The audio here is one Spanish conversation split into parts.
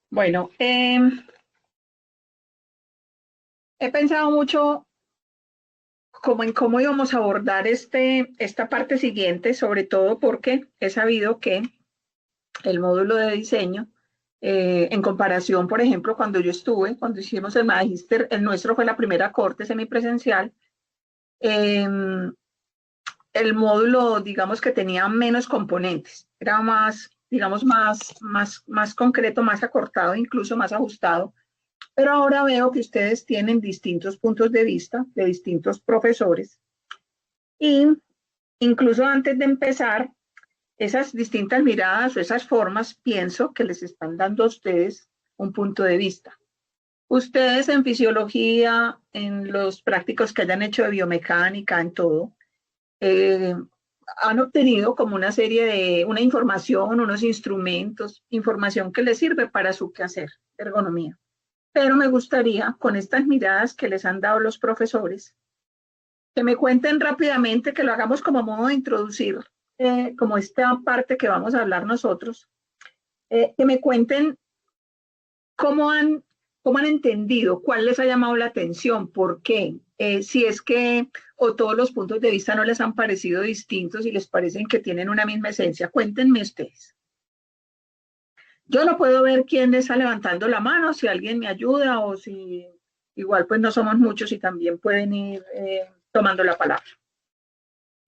Bueno, he pensado mucho como en cómo íbamos a abordar esta parte siguiente, sobre todo porque he sabido que el módulo de diseño, en comparación, por ejemplo, cuando hicimos el magíster, el nuestro fue la primera corte semipresencial, eh, el módulo, digamos que tenía menos componentes, era más, digamos, más concreto, más acortado, incluso más ajustado. Pero ahora veo que ustedes tienen distintos puntos de vista de distintos profesores y incluso antes de empezar, esas distintas miradas o esas formas pienso que les están dando a ustedes un punto de vista. Ustedes en fisiología, en los prácticos que hayan hecho de biomecánica, en todo, eh, han obtenido como una información, unos instrumentos, información que les sirve para su quehacer, ergonomía. Pero me gustaría, con estas miradas que les han dado los profesores, que me cuenten rápidamente, que lo hagamos como modo de introducir, como esta parte que vamos a hablar nosotros, que me cuenten cómo han, cómo han entendido, cuál les ha llamado la atención, por qué, si es que o todos los puntos de vista no les han parecido distintos y les parecen que tienen una misma esencia. Cuéntenme ustedes. Yo no puedo ver quién está levantando la mano, si alguien me ayuda o si igual pues no somos muchos y también pueden ir tomando la palabra.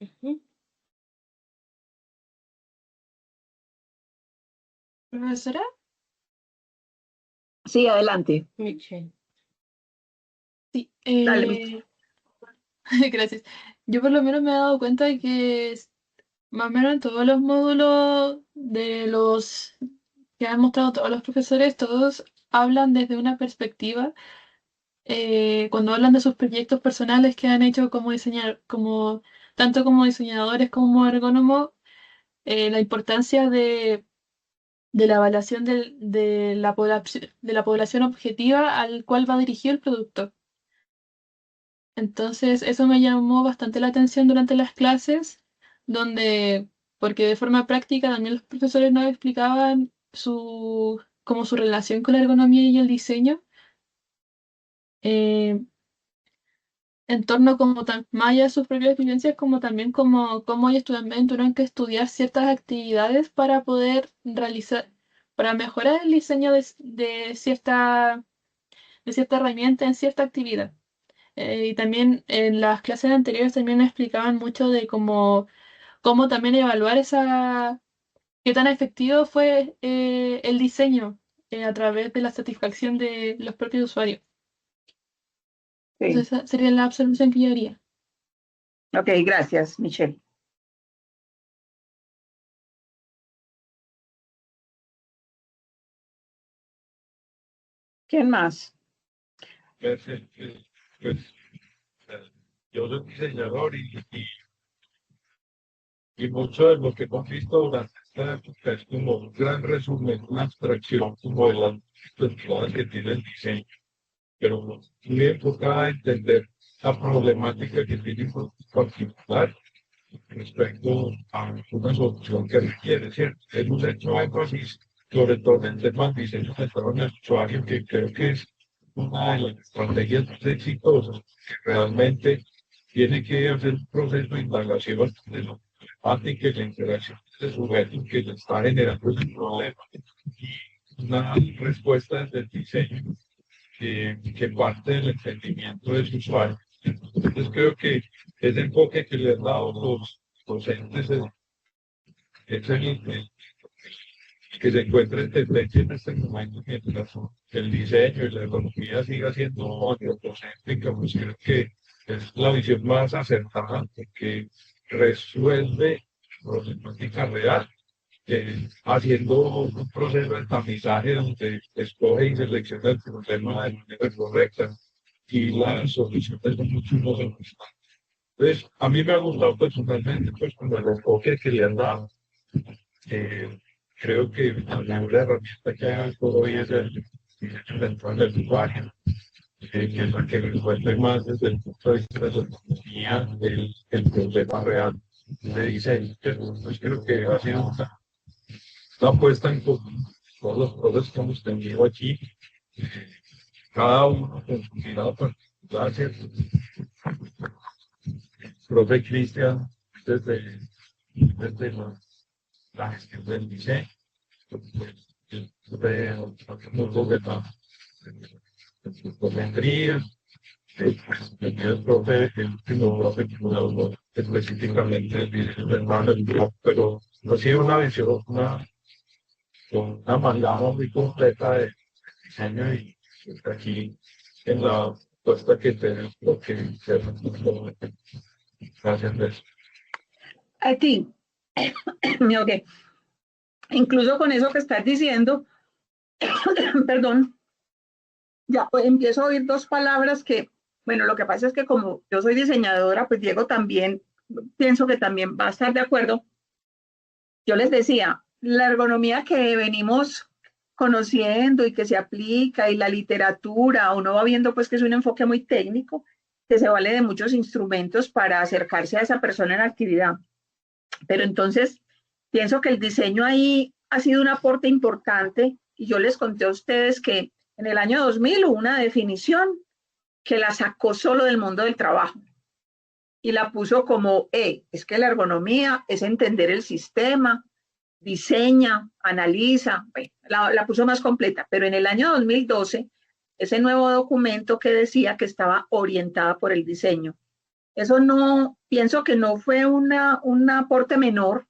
Ujú. Profesora Sí, adelante. Michelle. Sí, Dale, gracias. Yo por lo menos me he dado cuenta de que más o menos en todos los módulos de los que han mostrado todos los profesores, todos hablan desde una perspectiva, cuando hablan de sus proyectos personales que han hecho como diseñar, como, tanto como diseñadores como ergónomos, la importancia de la evaluación de la población objetiva al cual va dirigido el producto. Entonces, eso me llamó bastante la atención durante las clases, donde, porque de forma práctica también los profesores nos explicaban como su relación con la ergonomía y el diseño, eh, en torno como más allá de sus propias vivencias, como también como ellos también tuvieron que estudiar ciertas actividades para poder realizar, para mejorar el diseño de cierta herramienta en cierta actividad. Y también en las clases anteriores también explicaban mucho de cómo también evaluar qué tan efectivo fue el diseño a través de la satisfacción de los propios usuarios. sí. Entonces esa sería la observación que yo haría. Ok, gracias, Michelle. ¿Quién más? Pues, pues, yo soy diseñador y mucho de lo que hemos visto durante esta época es como un gran resumen, una abstracción como de las dificultades que tiene el diseño, pero muy enfocada a entender la problemática que tiene en particular respecto a una solución que requiere, ¿cierto? Hemos hecho énfasis sobre todo en temas de diseño centrado en el usuario, que creo que es una de las estrategias más exitosas, que realmente tiene que hacer un proceso de indagación de lo problemática y la interacción de sujeto que le está generando ese problema y una respuesta desde el diseño que parte del entendimiento de su usuario. Entonces creo que ese enfoque que le han dado los docentes es que se encuentra en tendencia en este momento mientras el diseño y la economía siga siendo antiocéntrica, pues creo que es la visión más acertada porque resuelve problemática real, haciendo un proceso de tamizaje donde escoge y selecciona el problema de manera correcta y las soluciones son mucho más ajustada. Entonces, a mí me ha gustado personalmente pues, con el enfoque que le han dado. Eh, Creo que la mejor herramienta que hay hoy es el diseño central del usuario, que es la que resuelve más desde el punto de vista de la economía el problema real de diseño. Pues creo que ha sido una apuesta en común todos los profes que hemos tenido aquí, cada uno con su mirada particular, ¿cierto? Profe Cristian, desde la gestión del diseño, de mundos de la psicometría, el profe, el último profe que nos habló específicamente del diseño del manual, pero no ha sido una visión, una amalgama muy completa de diseño y aquí en la puesta que tenemos que hacer. Gracias, Luis. A ti, ok. Incluso con eso que estás diciendo, perdón, ya pues, empiezo a oír dos palabras que, bueno, lo que pasa es que como yo soy diseñadora, pues Diego también, pienso que también va a estar de acuerdo. Yo les decía, la ergonomía que venimos conociendo y que se aplica y la literatura, uno va viendo pues que es un enfoque muy técnico, que se vale de muchos instrumentos para acercarse a esa persona en la actividad. Pero entonces, pienso que el diseño ahí ha sido un aporte importante y yo les conté a ustedes que en el año 2000 hubo una definición que la sacó solo del mundo del trabajo y la puso como, es que la ergonomía es entender el sistema, diseña, analiza, bueno, la puso más completa, pero en el año 2012, ese nuevo documento que decía que estaba orientada por el diseño. Eso no, pienso que no fue un aporte menor.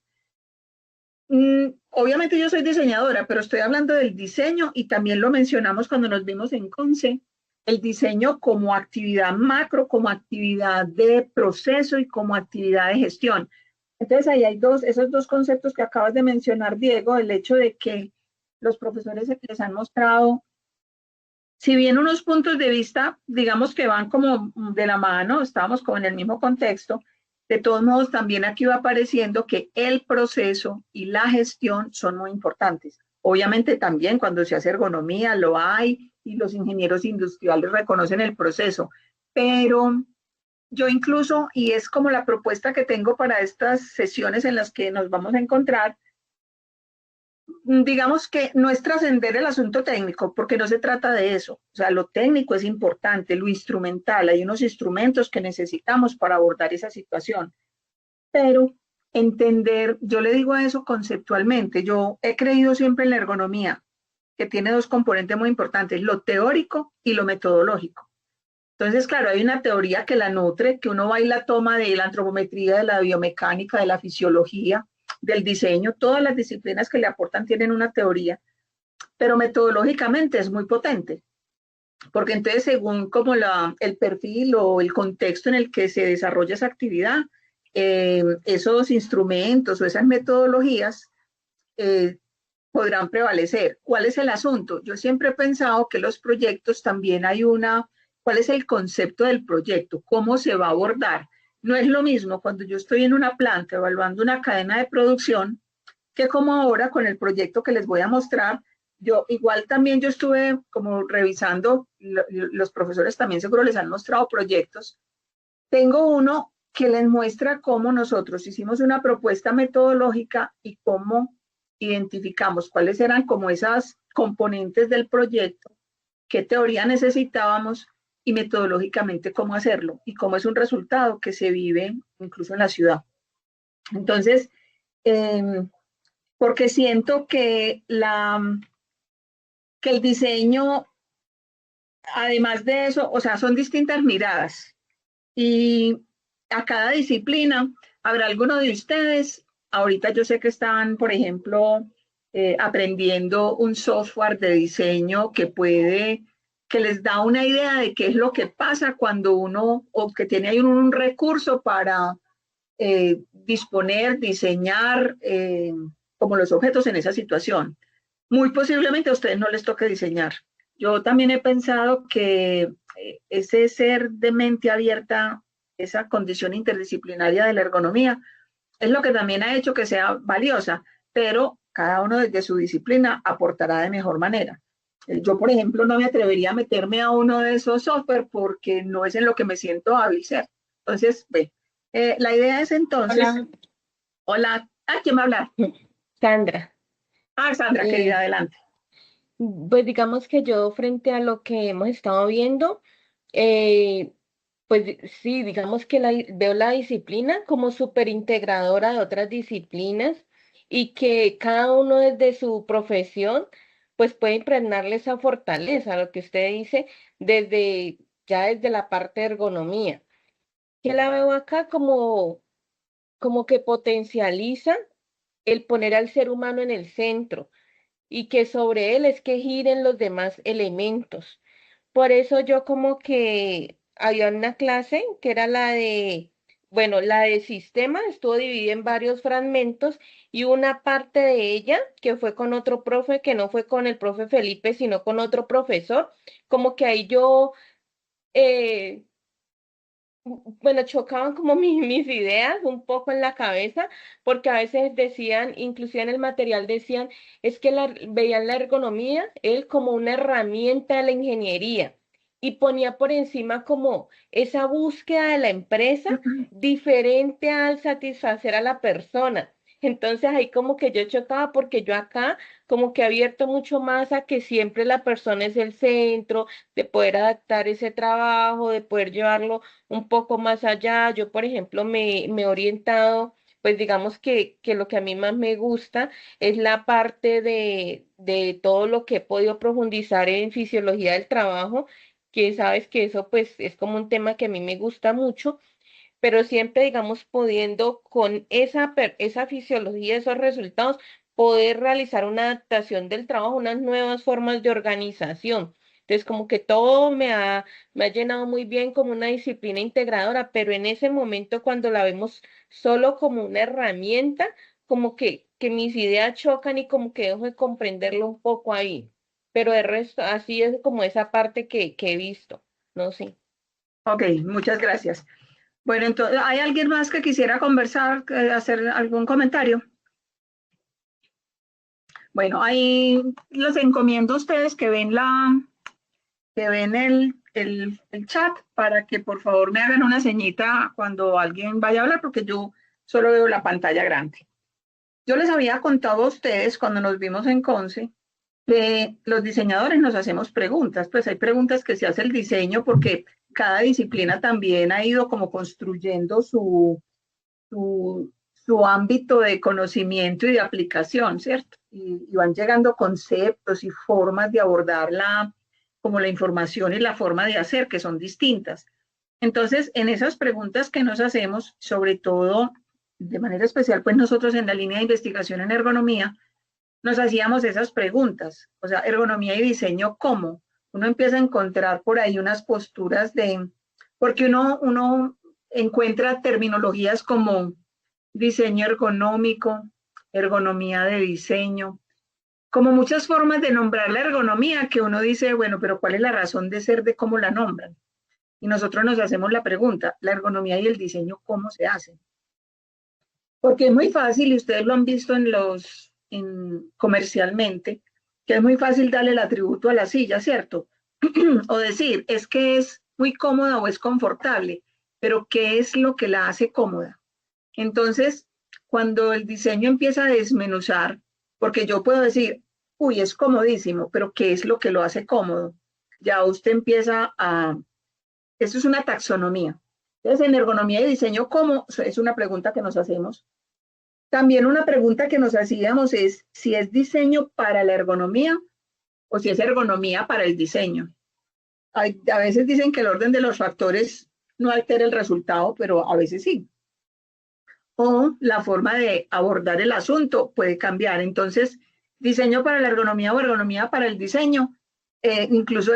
Obviamente yo soy diseñadora, pero estoy hablando del diseño y también lo mencionamos cuando nos vimos en CONCE, el diseño como actividad macro, como actividad de proceso y como actividad de gestión. Entonces ahí hay esos dos conceptos que acabas de mencionar, Diego, el hecho de que los profesores les han mostrado, si bien unos puntos de vista, digamos que van como de la mano, estábamos como en el mismo contexto, de todos modos también aquí va apareciendo que el proceso y la gestión son muy importantes. Obviamente también cuando se hace ergonomía lo hay y los ingenieros industriales reconocen el proceso, pero yo incluso, y es como la propuesta que tengo para estas sesiones en las que nos vamos a encontrar, digamos que no es trascender el asunto técnico, porque no se trata de eso. O sea, lo técnico es importante, lo instrumental, hay unos instrumentos que necesitamos para abordar esa situación, pero entender, yo le digo a eso conceptualmente, yo he creído siempre en la ergonomía, que tiene dos componentes muy importantes, lo teórico y lo metodológico. Entonces, claro, hay una teoría que la nutre, que uno va y la toma de la antropometría, de la biomecánica, de la fisiología, del diseño, todas las disciplinas que le aportan tienen una teoría, pero metodológicamente es muy potente, porque entonces según como el perfil o el contexto en el que se desarrolla esa actividad, esos instrumentos o esas metodologías podrán prevalecer. ¿Cuál es el asunto? Yo siempre he pensado que los proyectos también hay ¿cuál es el concepto del proyecto? ¿Cómo se va a abordar? No es lo mismo cuando yo estoy en una planta evaluando una cadena de producción que como ahora con el proyecto que les voy a mostrar. Yo igual también yo estuve como revisando, los profesores también seguro les han mostrado proyectos. Tengo uno que les muestra cómo nosotros hicimos una propuesta metodológica y cómo identificamos cuáles eran como esas componentes del proyecto, qué teoría necesitábamos y metodológicamente cómo hacerlo y cómo es un resultado que se vive incluso en la ciudad. Entonces, porque siento que el diseño, además de eso, o sea, son distintas miradas y a cada disciplina habrá alguno de ustedes. Ahorita yo sé que están, por ejemplo, aprendiendo un software de diseño que les da una idea de qué es lo que pasa cuando uno, o que tiene ahí un recurso para disponer, diseñar como los objetos en esa situación. Muy posiblemente a ustedes no les toque diseñar. Yo también he pensado que ese ser de mente abierta, esa condición interdisciplinaria de la ergonomía, es lo que también ha hecho que sea valiosa, pero cada uno desde su disciplina aportará de mejor manera. Yo, por ejemplo, no me atrevería a meterme a uno de esos software porque no es en lo que me siento hábil ser. Entonces, la idea es entonces... Hola. ¿Quién va a hablar? Sandra. Sandra, querida, adelante. Pues digamos que yo frente a lo que hemos estado viendo, eh, pues sí, digamos que veo la disciplina como súper integradora de otras disciplinas y que cada uno desde su profesión pues puede impregnarle esa fortaleza, lo que usted dice, desde ya desde la parte de ergonomía, que la veo acá como que potencializa el poner al ser humano en el centro y que sobre él es que giren los demás elementos. Por eso yo como que había una clase que era bueno, la de sistema, estuvo dividida en varios fragmentos y una parte de ella que fue con otro profe, que no fue con el profe Felipe, sino con otro profesor, como que ahí yo eh, bueno, chocaban como mis ideas un poco en la cabeza, porque a veces decían, inclusive en el material decían, es que veían la ergonomía, él como una herramienta de la ingeniería, y ponía por encima como esa búsqueda de la empresa diferente al satisfacer a la persona. Entonces ahí como que yo chocaba porque yo acá como que he abierto mucho más a que siempre la persona es el centro, de poder adaptar ese trabajo, de poder llevarlo un poco más allá. Yo, por ejemplo, me he orientado, pues digamos que lo que a mí más me gusta es la parte de todo lo que he podido profundizar en fisiología del trabajo, que sabes que eso pues es como un tema que a mí me gusta mucho, pero siempre, digamos, pudiendo con esa fisiología, esos resultados, poder realizar una adaptación del trabajo, unas nuevas formas de organización. Entonces, como que todo me ha llenado muy bien como una disciplina integradora, pero en ese momento cuando la vemos solo como una herramienta, como que mis ideas chocan y como que dejo de comprenderlo un poco ahí. Pero de resto, así es como esa parte que he visto, no sé. Ok, muchas gracias. Bueno, entonces, ¿hay alguien más que quisiera conversar, hacer algún comentario? Bueno, ahí los encomiendo a ustedes que ven el chat para que por favor me hagan una señita cuando alguien vaya a hablar, porque yo solo veo la pantalla grande. Yo les había contado a ustedes cuando nos vimos en Conce que los diseñadores nos hacemos preguntas, pues hay preguntas que se hace el diseño porque cada disciplina también ha ido como construyendo su ámbito de conocimiento y de aplicación, ¿cierto? Y van llegando conceptos y formas de abordarla, como la información y la forma de hacer, que son distintas. Entonces, en esas preguntas que nos hacemos, sobre todo, de manera especial, pues nosotros en la línea de investigación en ergonomía, nos hacíamos esas preguntas, o sea, ergonomía y diseño, ¿cómo? Uno empieza a encontrar por ahí unas posturas porque uno encuentra terminologías como diseño ergonómico, ergonomía de diseño, como muchas formas de nombrar la ergonomía que uno dice, bueno, pero ¿cuál es la razón de ser de cómo la nombran? Y nosotros nos hacemos la pregunta, la ergonomía y el diseño, ¿cómo se hacen? Porque es muy fácil, y ustedes lo han visto comercialmente, que es muy fácil darle el atributo a la silla, ¿cierto? O decir, es que es muy cómoda o es confortable, pero ¿qué es lo que la hace cómoda? Entonces, cuando el diseño empieza a desmenuzar, porque yo puedo decir, uy, es comodísimo, pero ¿qué es lo que lo hace cómodo? Ya usted empieza esto es una taxonomía. Entonces, en ergonomía y diseño, ¿cómo? Es una pregunta que nos hacemos. También una pregunta que nos hacíamos es si es diseño para la ergonomía o si es ergonomía para el diseño. A veces dicen que el orden de los factores no altera el resultado, pero a veces sí. O la forma de abordar el asunto puede cambiar. Entonces, diseño para la ergonomía o ergonomía para el diseño. Incluso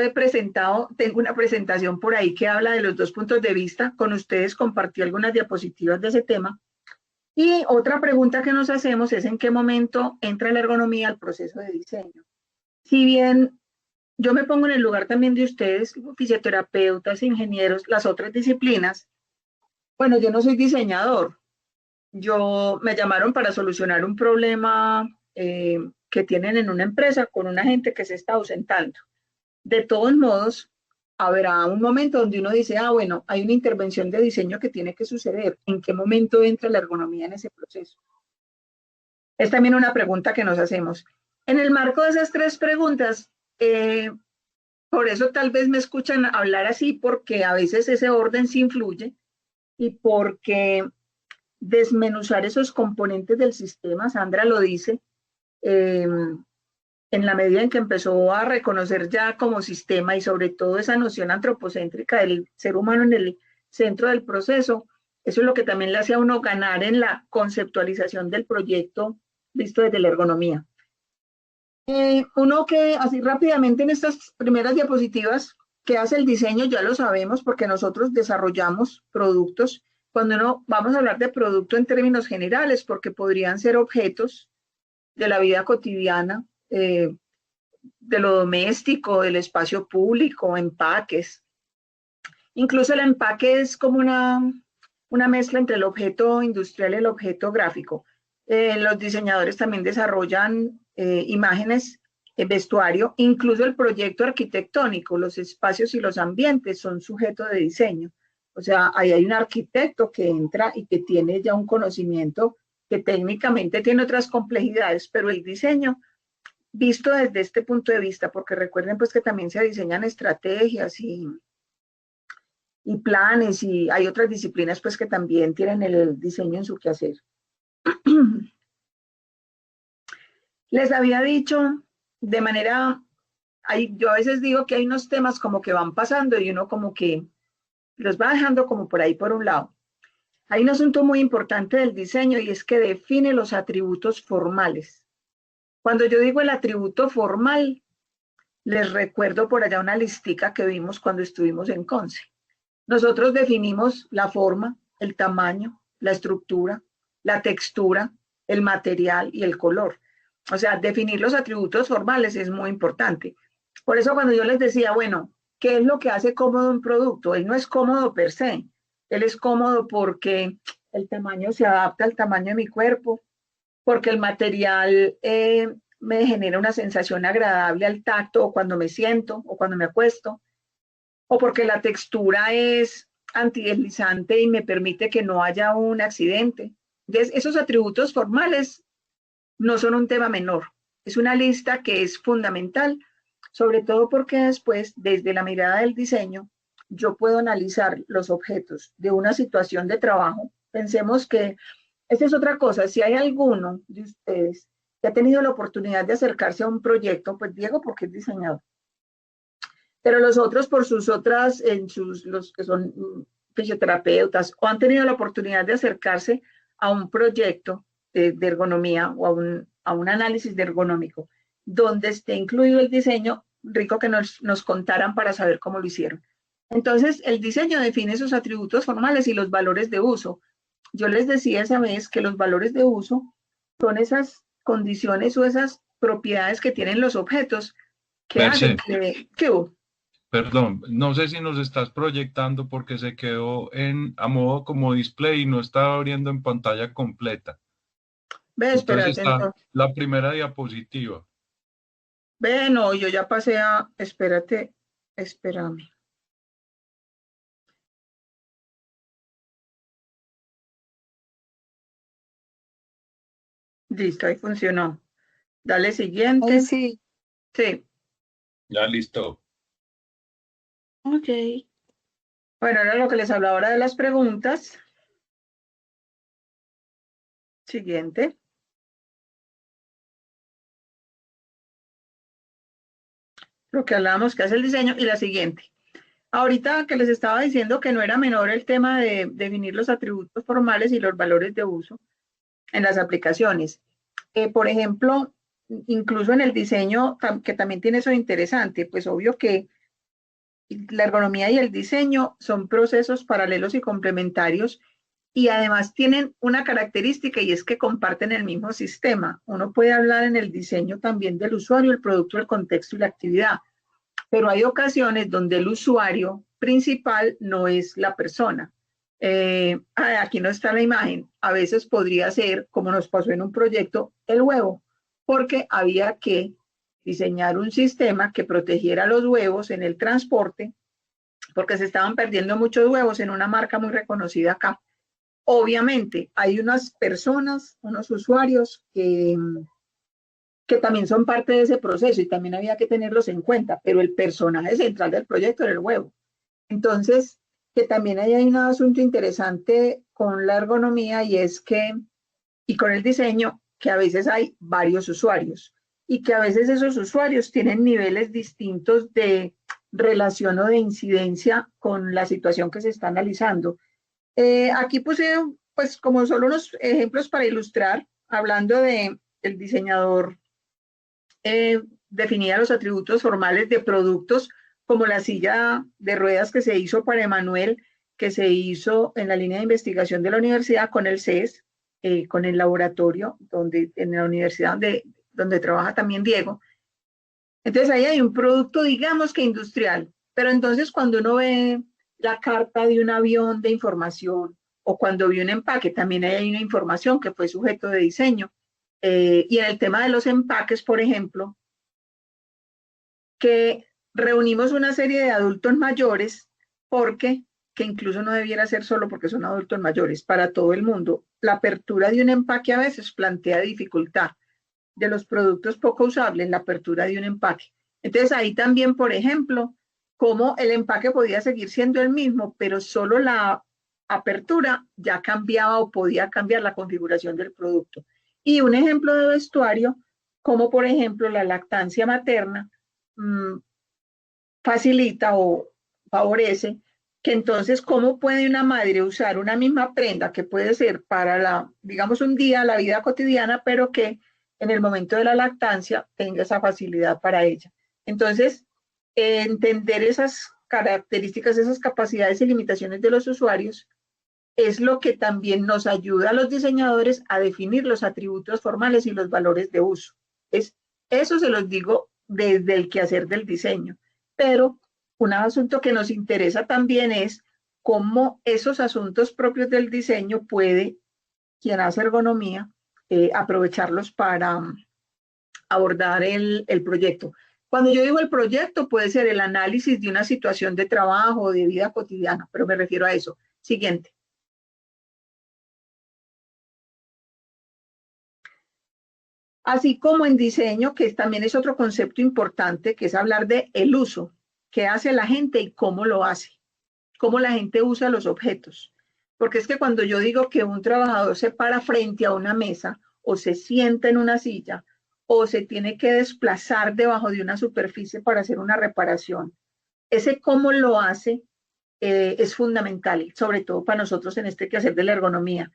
tengo una presentación por ahí que habla de los dos puntos de vista. Con ustedes compartí algunas diapositivas de ese tema. Y otra pregunta que nos hacemos es en qué momento entra la ergonomía al proceso de diseño. Si bien yo me pongo en el lugar también de ustedes, fisioterapeutas, ingenieros, las otras disciplinas, bueno, yo no soy diseñador. Me llamaron para solucionar un problema que tienen en una empresa con una gente que se está ausentando. De todos modos, habrá un momento donde uno dice, bueno, hay una intervención de diseño que tiene que suceder. ¿En qué momento entra la ergonomía en ese proceso? Es también una pregunta que nos hacemos. En el marco de esas tres preguntas, por eso tal vez me escuchan hablar así, porque a veces ese orden sí influye y porque desmenuzar esos componentes del sistema, Sandra lo dice, en la medida en que empezó a reconocer ya como sistema y sobre todo esa noción antropocéntrica del ser humano en el centro del proceso, eso es lo que también le hace a uno ganar en la conceptualización del proyecto visto desde la ergonomía. Uno que así rápidamente en estas primeras diapositivas, que hace el diseño, ya lo sabemos porque nosotros desarrollamos productos. Cuando uno, vamos a hablar de producto en términos generales, porque podrían ser objetos de la vida cotidiana, de lo doméstico, del espacio público, empaques. Incluso el empaque es como una mezcla entre el objeto industrial y el objeto gráfico. Los diseñadores también desarrollan imágenes, vestuario, incluso el proyecto arquitectónico, los espacios y los ambientes son sujetos de diseño. O sea, ahí hay un arquitecto que entra y que tiene ya un conocimiento que técnicamente tiene otras complejidades, pero el diseño, visto desde este punto de vista, porque recuerden pues que también se diseñan estrategias y planes y hay otras disciplinas pues que también tienen el diseño en su quehacer. Les había dicho de manera, yo a veces digo que hay unos temas como que van pasando y uno como que los va dejando como por ahí por un lado. Hay un asunto muy importante del diseño y es que define los atributos formales. Cuando yo digo el atributo formal, les recuerdo por allá una listica que vimos cuando estuvimos en Conce. Nosotros definimos la forma, el tamaño, la estructura, la textura, el material y el color. O sea, definir los atributos formales es muy importante. Por eso cuando yo les decía, bueno, ¿qué es lo que hace cómodo un producto? Él no es cómodo per se. Él es cómodo porque el tamaño se adapta al tamaño de mi cuerpo, porque el material me genera una sensación agradable al tacto o cuando me siento o cuando me acuesto, o porque la textura es antideslizante y me permite que no haya un accidente. Entonces, esos atributos formales no son un tema menor. Es una lista que es fundamental, sobre todo porque después, desde la mirada del diseño, yo puedo analizar los objetos de una situación de trabajo. Pensemos que esta es otra cosa. Si hay alguno de ustedes que ha tenido la oportunidad de acercarse a un proyecto, pues Diego, porque es diseñador, pero los otros por sus otras, los que son fisioterapeutas o han tenido la oportunidad de acercarse a un proyecto de ergonomía o a un análisis de ergonómico, donde esté incluido el diseño, rico que nos contaran para saber cómo lo hicieron. Entonces, el diseño define sus atributos formales y los valores de uso. Yo les decía esa vez que los valores de uso son esas condiciones o esas propiedades que tienen los objetos que hacen que Perdón, no sé si nos estás proyectando porque se quedó a modo como display y no está abriendo en pantalla completa. Ve, espérate. Entonces está la primera diapositiva. Ve, no, yo ya pasé a, espérate, espérame. Listo, ahí funcionó. Dale siguiente. Sí. Sí. Ya listo. Ok. Bueno, era lo que les hablaba ahora de las preguntas. Siguiente. Lo que hablábamos que hace el diseño y la siguiente. Ahorita que les estaba diciendo que no era menor el tema de definir los atributos formales y los valores de uso en las aplicaciones. Por ejemplo, incluso en el diseño, que también tiene eso interesante, pues obvio que la ergonomía y el diseño son procesos paralelos y complementarios y además tienen una característica y es que comparten el mismo sistema. Uno puede hablar en el diseño también del usuario, el producto, el contexto y la actividad, pero hay ocasiones donde el usuario principal no es la persona. Aquí no está la imagen. A veces podría ser, como nos pasó en un proyecto, el huevo, porque había que diseñar un sistema que protegiera los huevos en el transporte, porque se estaban perdiendo muchos huevos en una marca muy reconocida acá. Obviamente, hay unas personas, unos usuarios que que también son parte de ese proceso y también había que tenerlos en cuenta, pero el personaje central del proyecto era el huevo. Entonces, que también ahí hay un asunto interesante con la ergonomía y es que, y con el diseño, que a veces hay varios usuarios y que a veces esos usuarios tienen niveles distintos de relación o de incidencia con la situación que se está analizando. Aquí puse, pues, como solo unos ejemplos para ilustrar, hablando de el diseñador definía los atributos formales de productos como la silla de ruedas que se hizo para Emanuel, que se hizo en la línea de investigación de la universidad con el CES, con el laboratorio en la universidad donde trabaja también Diego. Entonces ahí hay un producto, digamos que industrial, pero entonces cuando uno ve la carta de un avión de información o cuando vi un empaque, también hay una información que fue sujeto de diseño. Y en el tema de los empaques, por ejemplo, que reunimos una serie de adultos mayores porque, que incluso no debiera ser solo porque son adultos mayores, para todo el mundo, la apertura de un empaque a veces plantea dificultad de los productos poco usables, la apertura de un empaque. Entonces ahí también, por ejemplo, cómo el empaque podía seguir siendo el mismo, pero solo la apertura ya cambiaba o podía cambiar la configuración del producto. Y un ejemplo de vestuario, como por ejemplo la lactancia materna, facilita o favorece que entonces cómo puede una madre usar una misma prenda que puede ser para digamos un día, la vida cotidiana, pero que en el momento de la lactancia tenga esa facilidad para ella. Entonces, entender esas características, esas capacidades y limitaciones de los usuarios es lo que también nos ayuda a los diseñadores a definir los atributos formales y los valores de uso. Eso se los digo desde el quehacer del diseño, pero un asunto que nos interesa también es cómo esos asuntos propios del diseño puede quien hace ergonomía aprovecharlos para abordar el proyecto. Cuando yo digo el proyecto, puede ser el análisis de una situación de trabajo o de vida cotidiana, pero me refiero a eso. Siguiente. Así como en diseño, que también es otro concepto importante, que es hablar de el uso, qué hace la gente y cómo lo hace, cómo la gente usa los objetos. Porque es que cuando yo digo que un trabajador se para frente a una mesa o se sienta en una silla o se tiene que desplazar debajo de una superficie para hacer una reparación, ese cómo lo hace es fundamental, sobre todo para nosotros en este quehacer de la ergonomía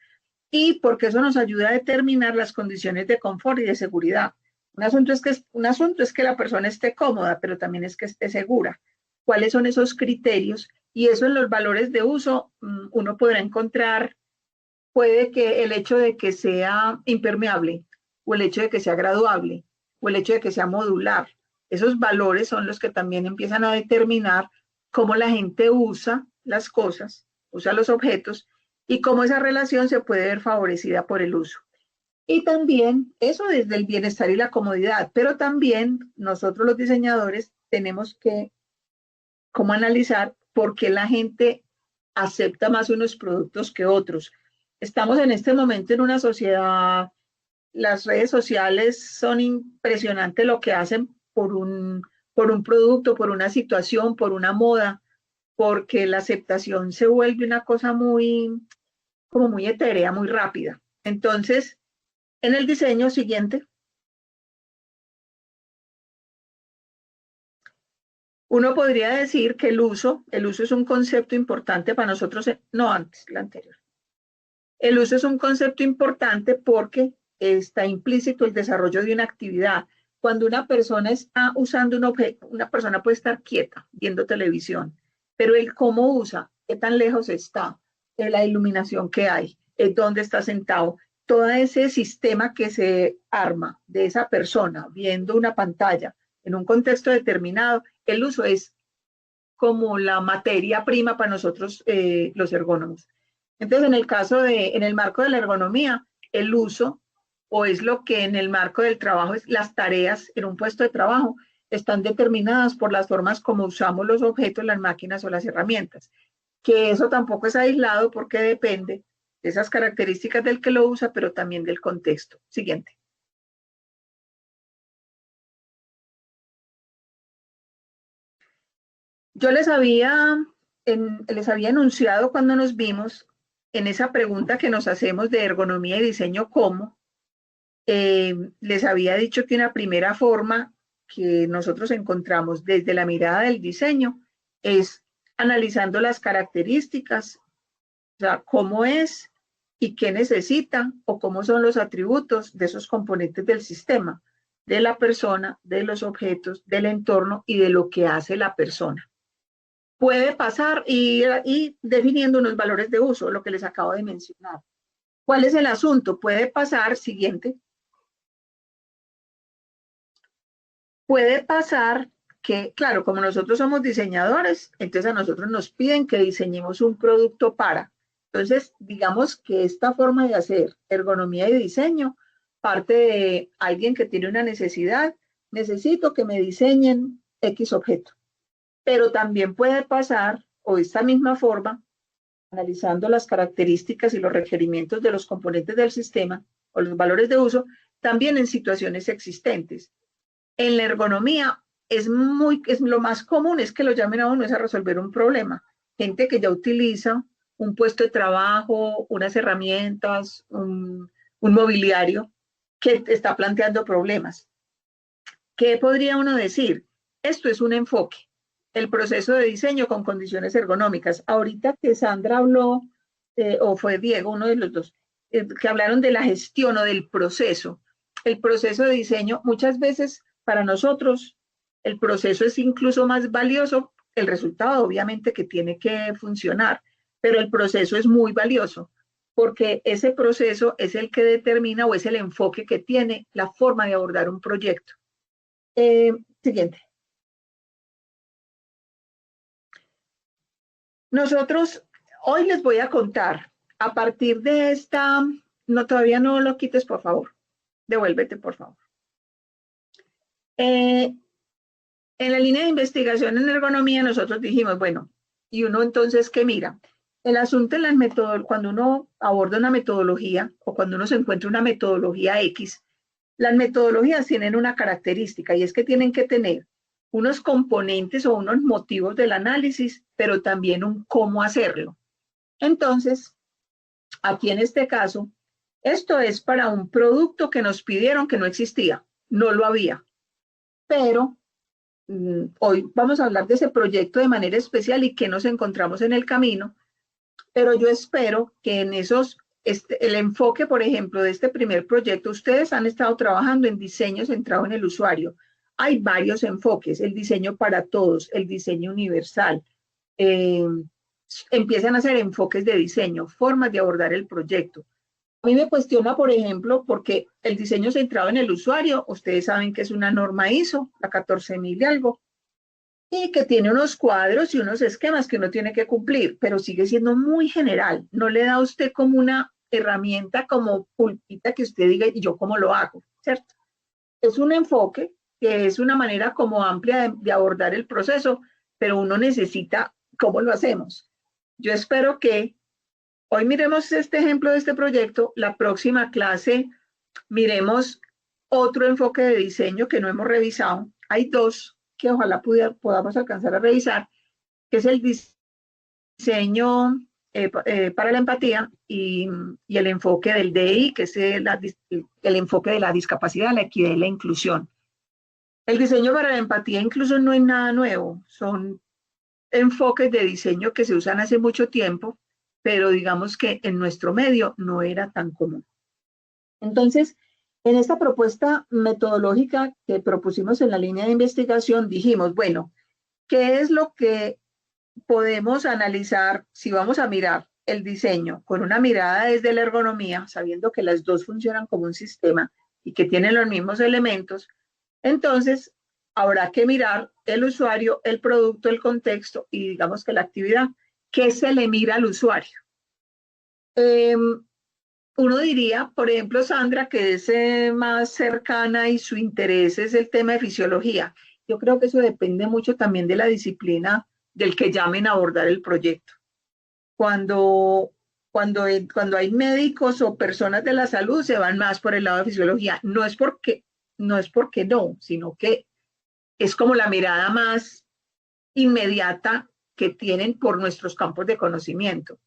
y porque eso nos ayuda a determinar las condiciones de confort y de seguridad. Un asunto es que la persona esté cómoda, pero también es que esté segura. ¿Cuáles son esos criterios? Y eso en los valores de uso uno podrá encontrar, puede que el hecho de que sea impermeable, o el hecho de que sea graduable, o el hecho de que sea modular. Esos valores son los que también empiezan a determinar cómo la gente usa las cosas, usa los objetos, y cómo esa relación se puede ver favorecida por el uso. Y también eso desde el bienestar y la comodidad, pero también nosotros los diseñadores tenemos que cómo analizar por qué la gente acepta más unos productos que otros. Estamos en este momento en una sociedad, las redes sociales son impresionantes lo que hacen por un producto, por una situación, por una moda, porque la aceptación se vuelve una cosa como muy etérea, muy rápida. Entonces, en el diseño siguiente, uno podría decir que el uso es un concepto importante para nosotros, no antes, la anterior. El uso es un concepto importante porque está implícito el desarrollo de una actividad. Cuando una persona está usando un objeto, una persona puede estar quieta viendo televisión, pero el cómo usa, qué tan lejos está, la iluminación que hay, dónde está sentado, todo ese sistema que se arma de esa persona viendo una pantalla en un contexto determinado, el uso es como la materia prima para nosotros los ergónomos. Entonces, en el marco de la ergonomía, el uso, o es lo que en el marco del trabajo, es las tareas en un puesto de trabajo, están determinadas por las formas como usamos los objetos, las máquinas o las herramientas. Que eso tampoco es aislado porque depende de esas características del que lo usa, pero también del contexto. Siguiente. Yo les había enunciado cuando nos vimos en esa pregunta que nos hacemos de ergonomía y diseño cómo, les había dicho que una primera forma que nosotros encontramos desde la mirada del diseño es analizando las características, o sea, cómo es y qué necesita o cómo son los atributos de esos componentes del sistema, de la persona, de los objetos, del entorno y de lo que hace la persona. Puede pasar y definiendo unos valores de uso, lo que les acabo de mencionar. ¿Cuál es el asunto? Puede pasar, siguiente. Puede pasar que, claro, como nosotros somos diseñadores, entonces a nosotros nos piden que diseñemos un producto para. Entonces, digamos que esta forma de hacer ergonomía y diseño parte de alguien que tiene una necesidad. Necesito que me diseñen X objeto. Pero también puede pasar, o esta misma forma, analizando las características y los requerimientos de los componentes del sistema o los valores de uso, también en situaciones existentes. En la ergonomía es lo más común es que lo llamen a uno es a resolver un problema. Gente que ya utiliza un puesto de trabajo, unas herramientas, un mobiliario que está planteando problemas. ¿Qué podría uno decir? Esto es un enfoque, el proceso de diseño con condiciones ergonómicas. Ahorita que Sandra habló, o fue Diego, uno de los dos, que hablaron de la gestión o del proceso. El proceso de diseño, muchas veces para nosotros, el proceso es incluso más valioso, el resultado obviamente que tiene que funcionar, pero el proceso es muy valioso, porque ese proceso es el que determina o es el enfoque que tiene la forma de abordar un proyecto. Siguiente. Nosotros, hoy les voy a contar, a partir de esta, no, todavía no lo quites, por favor. Devuélvete, por favor. En la línea de investigación en ergonomía, nosotros dijimos, bueno, y uno entonces, ¿qué mira? El asunto en las metodologías, cuando uno aborda una metodología o cuando uno se encuentra una metodología X, las metodologías tienen una característica y es que tienen que tener unos componentes o unos motivos del análisis, pero también un cómo hacerlo. Entonces, aquí en este caso, esto es para un producto que nos pidieron que no existía, no lo había. Pero hoy vamos a hablar de ese proyecto de manera especial y qué nos encontramos en el camino, pero yo espero que en esos, el enfoque, por ejemplo, de este primer proyecto, ustedes han estado trabajando en diseño centrado en el usuario. Hay varios enfoques, el diseño para todos, el diseño universal. Empiezan a hacer enfoques de diseño, formas de abordar el proyecto. A mí me cuestiona, por ejemplo, porque el diseño centrado en el usuario, ustedes saben que es una norma ISO, la 14.000 y algo, y que tiene unos cuadros y unos esquemas que uno tiene que cumplir, pero sigue siendo muy general. No le da a usted como una herramienta como pulpita que usted diga, ¿y yo cómo lo hago? ¿Cierto? Es un enfoque que es una manera como amplia de abordar el proceso, pero uno necesita cómo lo hacemos. Yo espero que hoy miremos este ejemplo de este proyecto, la próxima clase miremos otro enfoque de diseño que no hemos revisado. Hay dos que ojalá podamos alcanzar a revisar, que es el diseño para la empatía y el enfoque del DI, que es el enfoque de la discapacidad, la equidad y la inclusión. El diseño para la empatía incluso no es nada nuevo, son enfoques de diseño que se usan hace mucho tiempo, pero digamos que en nuestro medio no era tan común. Entonces, en esta propuesta metodológica que propusimos en la línea de investigación, dijimos, bueno, ¿qué es lo que podemos analizar si vamos a mirar el diseño con una mirada desde la ergonomía, sabiendo que las dos funcionan como un sistema y que tienen los mismos elementos? Entonces, habrá que mirar el usuario, el producto, el contexto y digamos que la actividad. ¿Qué se le mira al usuario? Uno diría, por ejemplo, Sandra, que es más cercana y su interés es el tema de fisiología. Yo creo que eso depende mucho también de la disciplina del que llamen a abordar el proyecto. Cuando hay médicos o personas de la salud, se van más por el lado de fisiología. No es porque no, sino que es como la mirada más inmediata que tienen por nuestros campos de conocimiento.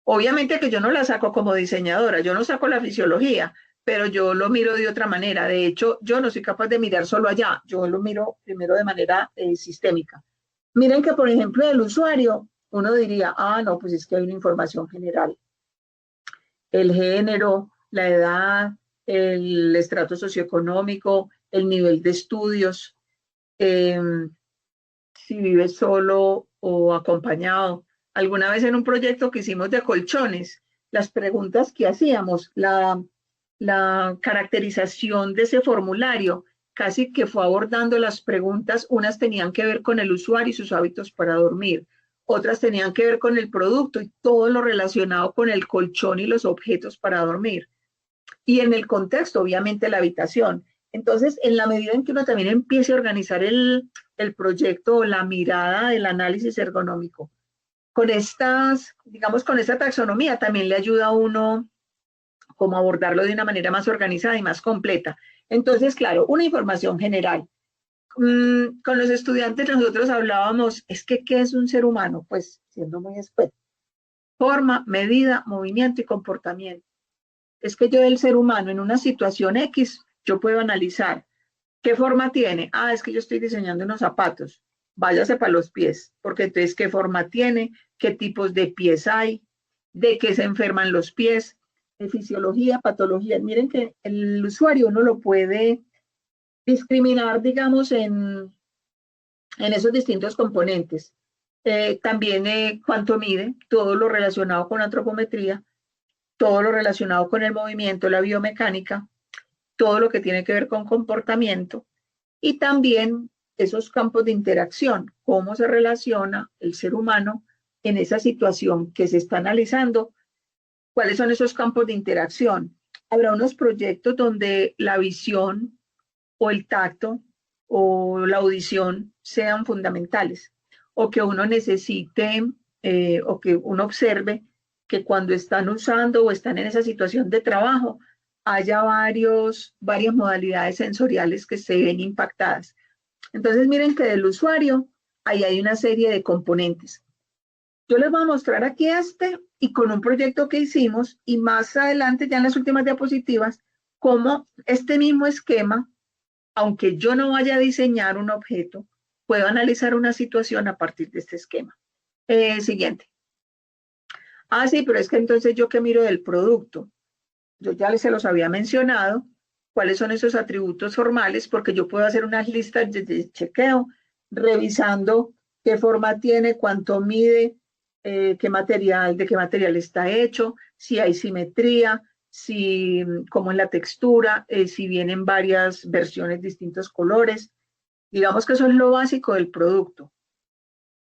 Obviamente que yo no la saco como diseñadora, yo no saco la fisiología, pero yo lo miro de otra manera. De hecho, yo no soy capaz de mirar solo allá, yo lo miro primero de manera sistémica. Miren que, por ejemplo, el usuario, uno diría, no, pues es que hay una información general. El género, la edad, el estrato socioeconómico, el nivel de estudios, si vive solo o acompañado. Alguna vez en un proyecto que hicimos de colchones, las preguntas que hacíamos, la caracterización de ese formulario, casi que fue abordando las preguntas, unas tenían que ver con el usuario y sus hábitos para dormir, otras tenían que ver con el producto y todo lo relacionado con el colchón y los objetos para dormir. Y en el contexto, obviamente, la habitación. Entonces, en la medida en que uno también empiece a organizar el proyecto o la mirada del análisis ergonómico, con estas, digamos, con esta taxonomía también le ayuda a uno como abordarlo de una manera más organizada y más completa. Entonces, claro, una información general. Con los estudiantes nosotros hablábamos, es que ¿qué es un ser humano? Pues siendo muy escueto. Forma, medida, movimiento y comportamiento. Es que yo del ser humano en una situación X, yo puedo analizar qué forma tiene. Es que yo estoy diseñando unos zapatos. Váyase para los pies, porque entonces qué forma tiene, qué tipos de pies hay, de qué se enferman los pies, de fisiología, patología. Miren que el usuario no lo puede discriminar, digamos, en esos distintos componentes. También cuánto mide, todo lo relacionado con antropometría, todo lo relacionado con el movimiento, la biomecánica, todo lo que tiene que ver con comportamiento y también esos campos de interacción, cómo se relaciona el ser humano en esa situación que se está analizando, cuáles son esos campos de interacción. Habrá unos proyectos donde la visión o el tacto o la audición sean fundamentales, o que uno necesite o que uno observe que cuando están usando o están en esa situación de trabajo, haya varias modalidades sensoriales que se ven impactadas. Entonces miren que del usuario, ahí hay una serie de componentes. Yo les voy a mostrar aquí y con un proyecto que hicimos y más adelante ya en las últimas diapositivas, cómo este mismo esquema, aunque yo no vaya a diseñar un objeto, puedo analizar una situación a partir de este esquema. Siguiente. Sí, pero es que entonces yo qué miro del producto. Yo ya se los había mencionado, cuáles son esos atributos formales, porque yo puedo hacer unas listas de chequeo, revisando qué forma tiene, cuánto mide, de qué material está hecho, si hay simetría, cómo es la textura, si vienen varias versiones, distintos colores. Digamos que eso es lo básico del producto.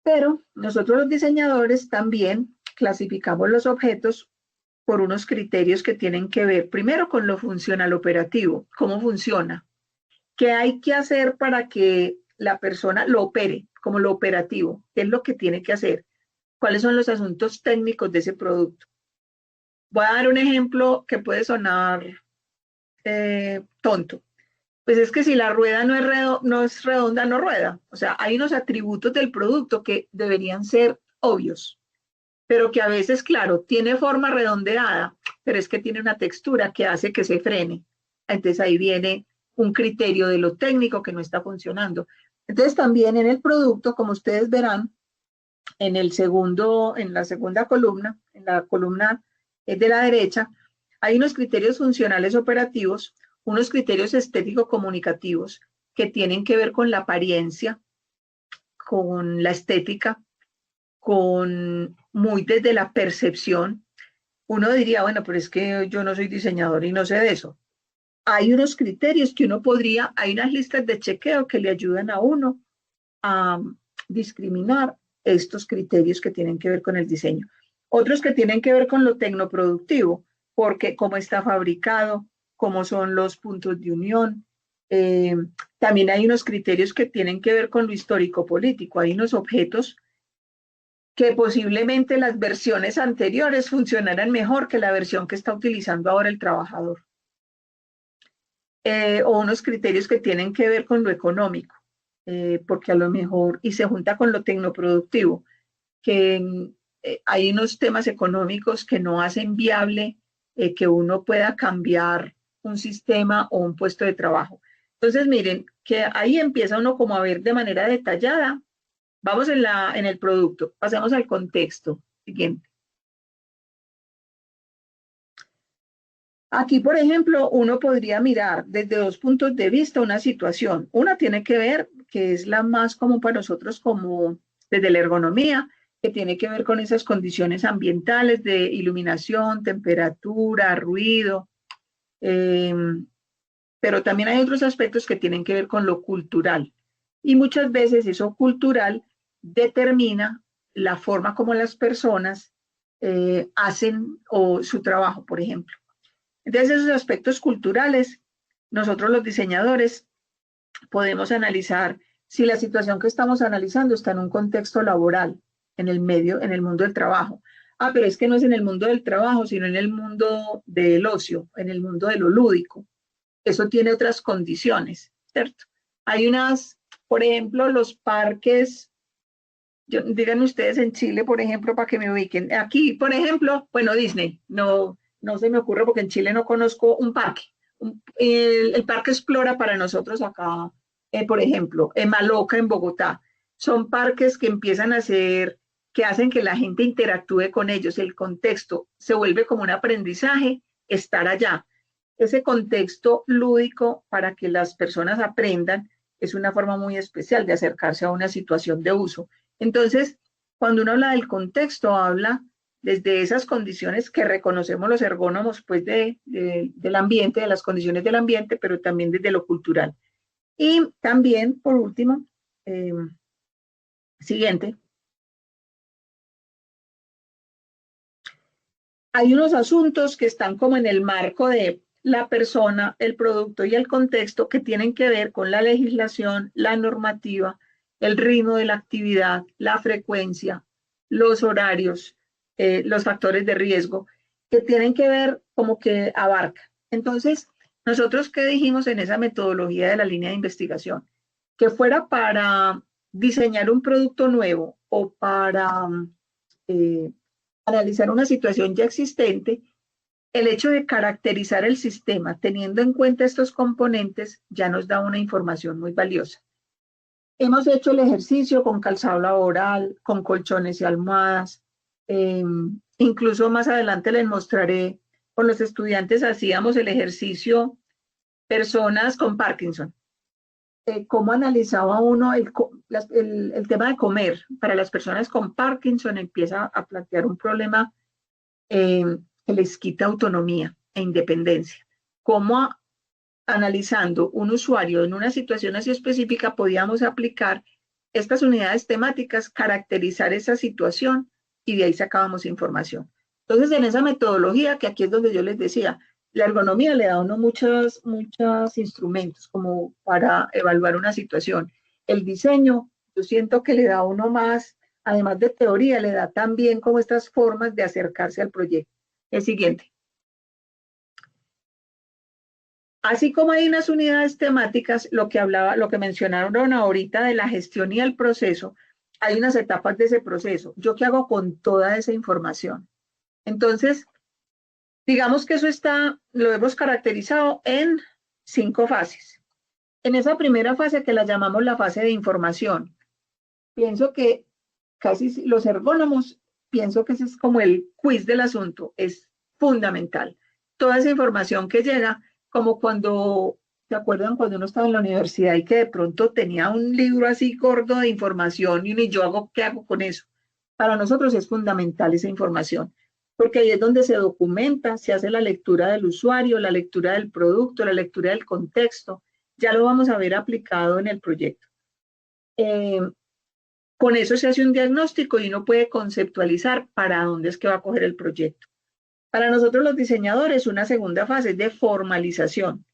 Pero nosotros los diseñadores también clasificamos los objetos por unos criterios que tienen que ver primero con lo funcional operativo, cómo funciona, qué hay que hacer para que la persona lo opere, como lo operativo, qué es lo que tiene que hacer, cuáles son los asuntos técnicos de ese producto. Voy a dar un ejemplo que puede sonar tonto. Pues es que si la rueda no es redonda, no rueda. O sea, hay unos atributos del producto que deberían ser obvios, pero que a veces, claro, tiene forma redondeada, pero es que tiene una textura que hace que se frene. Entonces ahí viene un criterio de lo técnico que no está funcionando. Entonces también en el producto, como ustedes verán, en la segunda columna, en la columna de la derecha, hay unos criterios funcionales operativos, unos criterios estético-comunicativos que tienen que ver con la apariencia, con la estética, muy desde la percepción. Uno diría, bueno, pero es que yo no soy diseñador y no sé de eso. Hay unos criterios que hay unas listas de chequeo que le ayudan a uno a discriminar estos criterios que tienen que ver con el diseño. Otros que tienen que ver con lo tecnoproductivo, porque cómo está fabricado, cómo son los puntos de unión. También hay unos criterios que tienen que ver con lo histórico-político. Hay unos objetos que posiblemente las versiones anteriores funcionaran mejor que la versión que está utilizando ahora el trabajador. O unos criterios que tienen que ver con lo económico. porque a lo mejor, y se junta con lo tecnoproductivo, que hay unos temas económicos que no hacen viable que uno pueda cambiar un sistema o un puesto de trabajo. Entonces, miren, que ahí empieza uno como a ver de manera detallada. Vamos en el producto, pasemos al contexto siguiente. Aquí, por ejemplo, uno podría mirar desde dos puntos de vista una situación. Una tiene que ver, que es la más común para nosotros como desde la ergonomía, que tiene que ver con esas condiciones ambientales de iluminación, temperatura, ruido, pero también hay otros aspectos que tienen que ver con lo cultural. Y muchas veces eso cultural determina la forma como las personas hacen o su trabajo, por ejemplo. Entonces, esos aspectos culturales, nosotros los diseñadores podemos analizar si la situación que estamos analizando está en un contexto laboral, en el medio, en el mundo del trabajo. Ah, pero es que no es en el mundo del trabajo, sino en el mundo del ocio, en el mundo de lo lúdico. Eso tiene otras condiciones, ¿cierto? Hay unas, por ejemplo, los parques, digan ustedes en Chile, por ejemplo, para que me ubiquen. Aquí, por ejemplo, bueno, Disney, no se me ocurre porque en Chile no conozco un parque. El Parque Explora para nosotros acá, por ejemplo, en Maloca, en Bogotá, son parques que empiezan a ser, que hacen que la gente interactúe con ellos. El contexto se vuelve como un aprendizaje, estar allá. Ese contexto lúdico para que las personas aprendan es una forma muy especial de acercarse a una situación de uso. Entonces, cuando uno habla del contexto, habla desde esas condiciones que reconocemos los ergónomos, pues del ambiente, de las condiciones del ambiente, pero también desde lo cultural. Y también, por último, siguiente, hay unos asuntos que están como en el marco de la persona, el producto y el contexto que tienen que ver con la legislación, la normativa, el ritmo de la actividad, la frecuencia, los horarios, los factores de riesgo, que tienen que ver como que abarca. Entonces, nosotros, ¿qué dijimos en esa metodología de la línea de investigación? Que fuera para diseñar un producto nuevo o para analizar una situación ya existente, el hecho de caracterizar el sistema teniendo en cuenta estos componentes ya nos da una información muy valiosa. Hemos hecho el ejercicio con calzado laboral, con colchones y almohadas. Incluso más adelante les mostraré, con los estudiantes hacíamos el ejercicio personas con Parkinson. Cómo analizaba uno el tema de comer. Para las personas con Parkinson empieza a plantear un problema que les quita autonomía e independencia. Cómo analizando un usuario en una situación así específica podíamos aplicar estas unidades temáticas, caracterizar esa situación y de ahí sacábamos información. Entonces, en esa metodología, que aquí es donde yo les decía, la ergonomía le da a uno muchos instrumentos como para evaluar una situación. El diseño, yo siento que le da a uno más, además de teoría, le da también como estas formas de acercarse al proyecto. El siguiente. Así como hay unas unidades temáticas, lo que mencionaron ahorita de la gestión y el proceso, hay unas etapas de ese proceso. ¿Yo qué hago con toda esa información? Entonces, digamos que eso lo hemos caracterizado en 5 fases. En esa primera fase, que la llamamos la fase de información, pienso que casi los ergónomos, pienso que ese es como el quiz del asunto, es fundamental. Toda esa información que llega, como cuando, ¿se acuerdan cuando uno estaba en la universidad y que de pronto tenía un libro así gordo de información y yo qué hago con eso? Para nosotros es fundamental esa información, porque ahí es donde se documenta, se hace la lectura del usuario, la lectura del producto, la lectura del contexto. Ya lo vamos a ver aplicado en el proyecto. Con eso se hace un diagnóstico y uno puede conceptualizar para dónde es que va a coger el proyecto. Para nosotros los diseñadores, una segunda fase es de formalización.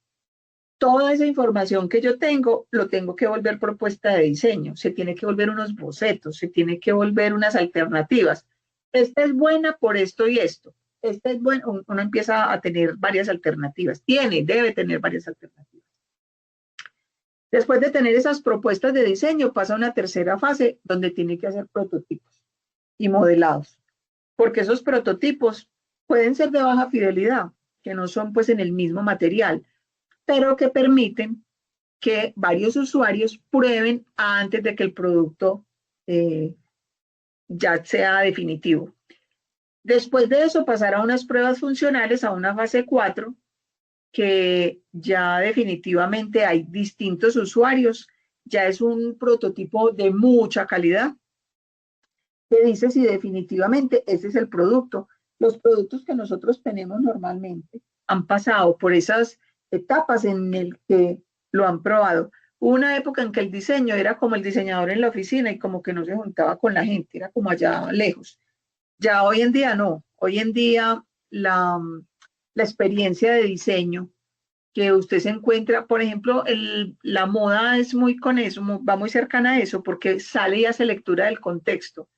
Toda esa información que yo tengo, lo tengo que volver propuesta de diseño, se tiene que volver unos bocetos, se tiene que volver unas alternativas. Esta es buena por esto y esto. Esta es buena, uno empieza a tener varias alternativas. Debe tener varias alternativas. Después de tener esas propuestas de diseño, pasa a una tercera fase donde tiene que hacer prototipos y modelados, porque esos prototipos pueden ser de baja fidelidad, que no son pues en el mismo material, pero que permiten que varios usuarios prueben antes de que el producto ya sea definitivo. Después de eso, pasar a unas pruebas funcionales, a una fase 4, que ya definitivamente hay distintos usuarios, ya es un prototipo de mucha calidad, que dice si definitivamente ese es el producto. Los productos que nosotros tenemos normalmente han pasado por esas etapas en el que lo han probado. Hubo una época en que el diseño era como el diseñador en la oficina y como que no se juntaba con la gente, era como allá lejos. Ya hoy en día no, hoy en día la experiencia de diseño que usted se encuentra, por ejemplo, la moda es muy con eso, va muy cercana a eso, porque sale y hace lectura del contexto.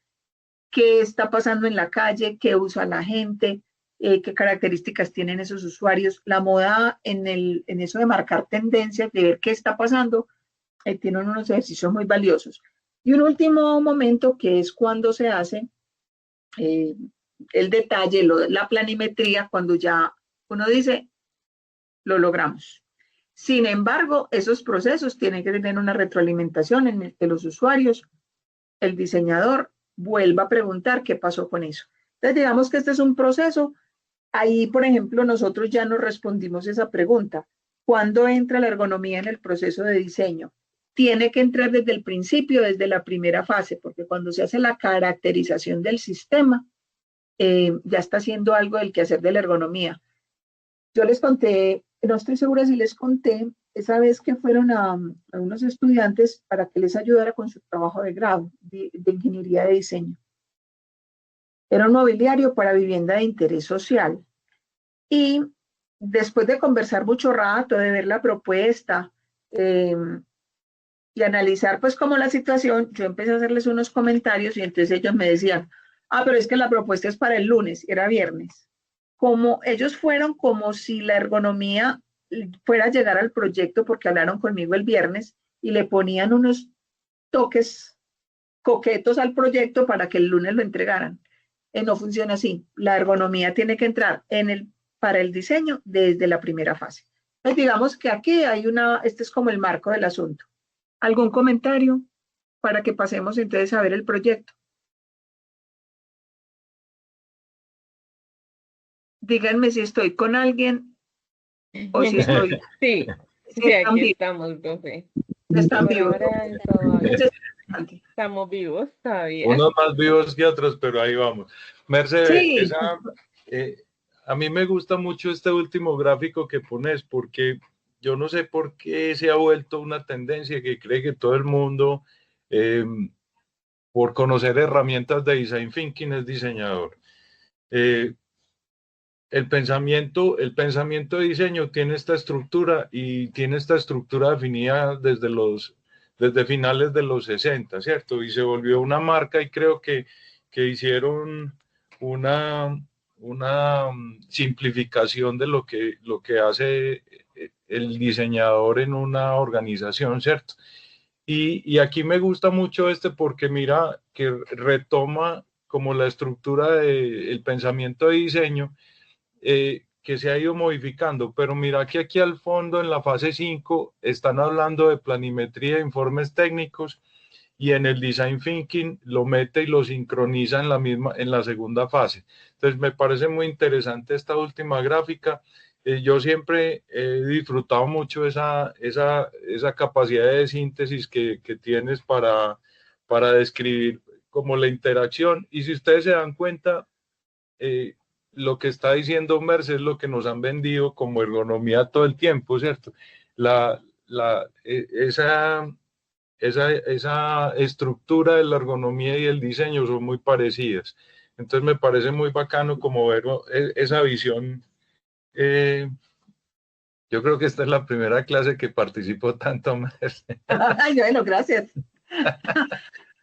¿Qué está pasando en la calle? ¿Qué usa la gente? ¿Qué características tienen esos usuarios? La moda en eso de marcar tendencias, de ver qué está pasando, tiene unos ejercicios muy valiosos. Y un último momento que es cuando se hace el detalle, la planimetría, cuando ya uno dice, lo logramos. Sin embargo, esos procesos tienen que tener una retroalimentación en el que los usuarios, el diseñador, vuelva a preguntar qué pasó con eso. Entonces, digamos que este es un proceso. Ahí, por ejemplo, nosotros ya nos respondimos esa pregunta. ¿Cuándo entra la ergonomía en el proceso de diseño? Tiene que entrar desde el principio, desde la primera fase, porque cuando se hace la caracterización del sistema, ya está haciendo algo del quehacer de la ergonomía. Yo les conté, no estoy segura si les conté, esa vez que fueron a unos estudiantes para que les ayudara con su trabajo de grado de ingeniería de diseño. Era un mobiliario para vivienda de interés social. Y después de conversar mucho rato, de ver la propuesta y analizar pues como la situación, yo empecé a hacerles unos comentarios y entonces ellos me decían, pero es que la propuesta es para el lunes, era viernes. Como ellos fueron como si la ergonomía fuera a llegar al proyecto porque hablaron conmigo el viernes y le ponían unos toques coquetos al proyecto para que el lunes lo entregaran. No funciona así. La ergonomía tiene que entrar para el diseño desde la primera fase. Entonces, digamos que aquí hay este es como el marco del asunto. ¿Algún comentario para que pasemos entonces a ver el proyecto? Díganme si estoy con alguien o si estoy. Sí, sí, aquí estamos, profe. Están vivos. Estamos vivos todavía. Unos más vivos que otros, pero ahí vamos. Mercedes, sí. A mí me gusta mucho este último gráfico que pones, porque yo no sé por qué se ha vuelto una tendencia que cree que todo el mundo, por conocer herramientas de design thinking, es diseñador. El pensamiento de diseño tiene esta estructura y tiene esta estructura definida desde finales de los 60, ¿cierto? Y se volvió una marca y creo que hicieron una simplificación de lo que hace el diseñador en una organización, ¿cierto? Y aquí me gusta mucho porque mira que retoma como la estructura del pensamiento de diseño, que se ha ido modificando, pero mira que aquí al fondo en la fase 5 están hablando de planimetría, informes técnicos, y en el design thinking lo mete y lo sincroniza en la segunda fase. Entonces me parece muy interesante esta última gráfica. Yo siempre he disfrutado mucho esa capacidad de síntesis que tienes para describir como la interacción, y si ustedes se dan cuenta, lo que está diciendo Mercedes es lo que nos han vendido como ergonomía todo el tiempo, ¿cierto? Esa estructura de la ergonomía y el diseño son muy parecidas. Entonces me parece muy bacano como ver esa visión. Yo creo que esta es la primera clase que participó tanto, Mercedes. Ay, bueno, gracias.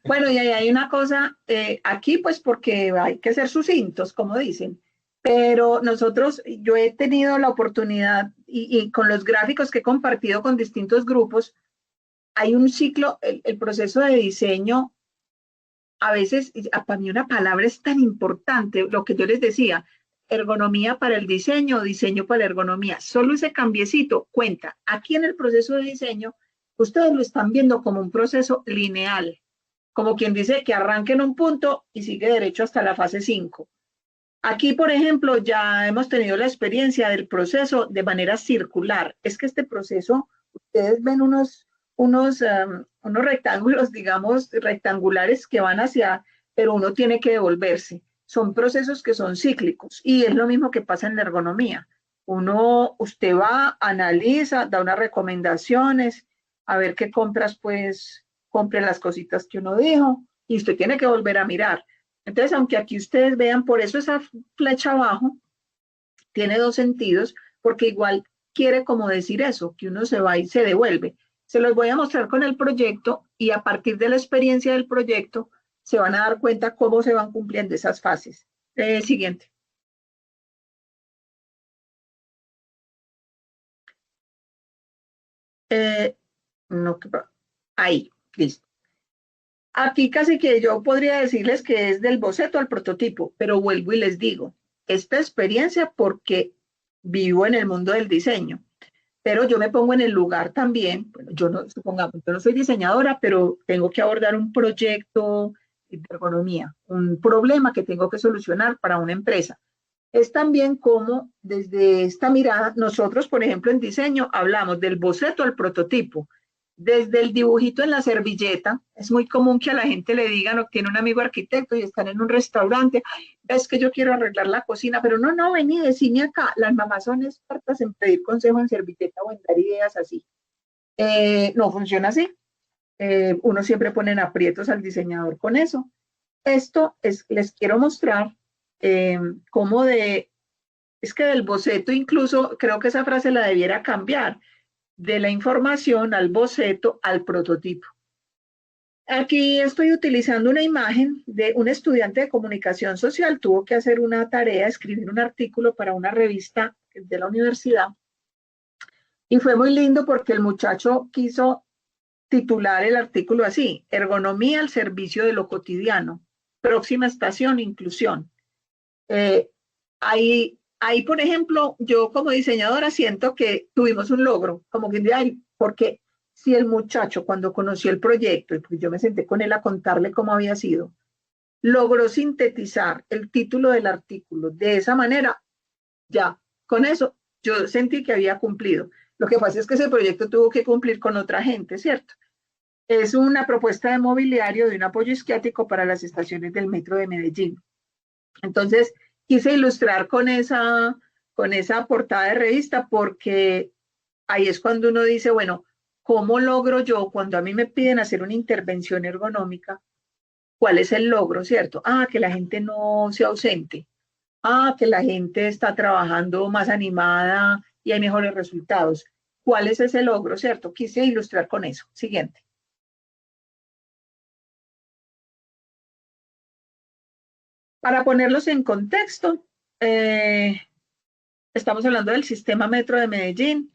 Bueno, y ahí hay una cosa, aquí pues porque hay que ser sucintos, como dicen. Pero yo he tenido la oportunidad y con los gráficos que he compartido con distintos grupos, hay un ciclo, el proceso de diseño, a veces, para mí una palabra es tan importante, lo que yo les decía, ergonomía para el diseño, diseño para la ergonomía. Solo ese cambiecito cuenta. Aquí en el proceso de diseño, ustedes lo están viendo como un proceso lineal, como quien dice que arranca en un punto y sigue derecho hasta la fase 5. Aquí, por ejemplo, ya hemos tenido la experiencia del proceso de manera circular. Es que este proceso, ustedes ven unos rectángulos, digamos, rectangulares que van hacia, pero uno tiene que devolverse. Son procesos que son cíclicos y es lo mismo que pasa en la ergonomía. Usted va, analiza, da unas recomendaciones, a ver qué compras, pues, compre las cositas que uno dijo y usted tiene que volver a mirar. Entonces, aunque aquí ustedes vean, por eso esa flecha abajo tiene dos sentidos, porque igual quiere como decir eso, que uno se va y se devuelve. Se los voy a mostrar con el proyecto y a partir de la experiencia del proyecto se van a dar cuenta cómo se van cumpliendo esas fases. Siguiente. No, ahí, listo. Aquí casi que yo podría decirles que es del boceto al prototipo, pero vuelvo y les digo, esta experiencia porque vivo en el mundo del diseño, pero yo me pongo en el lugar también, bueno, yo no, supongamos, yo no soy diseñadora, pero tengo que abordar un proyecto de ergonomía, un problema que tengo que solucionar para una empresa. Es también como desde esta mirada, nosotros, por ejemplo, en diseño hablamos del boceto al prototipo, desde el dibujito en la servilleta. Es muy común que a la gente le digan o tiene un amigo arquitecto y están en un restaurante, ves que yo quiero arreglar la cocina, pero no, vení, decime acá. Las mamás son expertas en pedir consejo en servilleta o en dar ideas así. No funciona así. Uno siempre pone en aprietos al diseñador con eso. Les quiero mostrar cómo es que del boceto incluso creo que esa frase la debiera cambiar, de la información al boceto al prototipo. Aquí estoy utilizando una imagen de un estudiante de comunicación social, tuvo que hacer una tarea, escribir un artículo para una revista de la universidad, y fue muy lindo porque el muchacho quiso titular el artículo así: ergonomía al servicio de lo cotidiano, próxima estación, inclusión. Ahí, por ejemplo, yo como diseñadora siento que tuvimos un logro, como que, porque si el muchacho cuando conoció el proyecto, y pues yo me senté con él a contarle cómo había sido, logró sintetizar el título del artículo de esa manera, ya, con eso yo sentí que había cumplido. Lo que pasa es que ese proyecto tuvo que cumplir con otra gente, ¿cierto? Es una propuesta de mobiliario de un apoyo isquiático para las estaciones del metro de Medellín. Entonces, quise ilustrar con esa portada de revista porque ahí es cuando uno dice, bueno, ¿cómo logro yo cuando a mí me piden hacer una intervención ergonómica? ¿Cuál es el logro, cierto? Que la gente no se ausente. Que la gente está trabajando más animada y hay mejores resultados. ¿Cuál es ese logro, cierto? Quise ilustrar con eso. Siguiente. Para ponerlos en contexto, estamos hablando del sistema Metro de Medellín.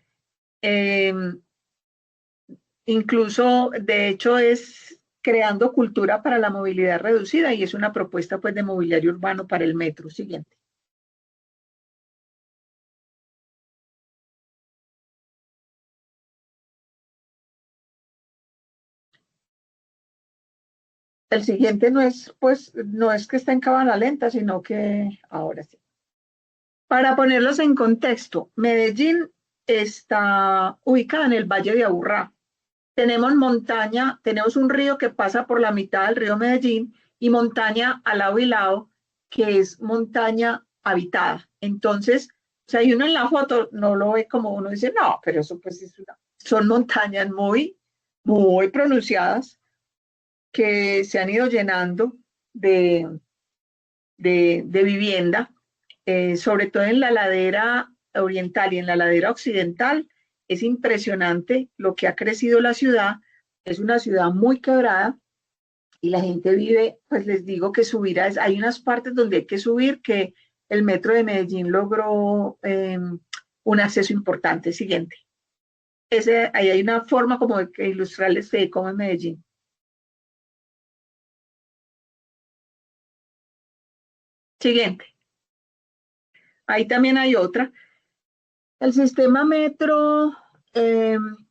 Incluso, de hecho, es creando cultura para la movilidad reducida y es una propuesta pues de mobiliario urbano para el metro. Siguiente. El siguiente no es que esté en cámara lenta, sino que ahora sí. Para ponerlos en contexto, Medellín está ubicada en el Valle de Aburrá. Tenemos montaña, tenemos un río que pasa por la mitad del río Medellín y montaña al lado y lado, que es montaña habitada. Entonces, o sea, y uno en la foto no lo ve como uno dice, no, pero eso pues son montañas muy, muy pronunciadas que se han ido llenando de vivienda, sobre todo en la ladera oriental y en la ladera occidental. Es impresionante lo que ha crecido la ciudad. Es una ciudad muy quebrada y la gente vive, pues les digo que subir, hay unas partes donde hay que subir que el metro de Medellín logró un acceso importante. Siguiente. ahí hay una forma como de que ilustrarles cómo es Medellín. Siguiente. Ahí también hay otra. El sistema metro,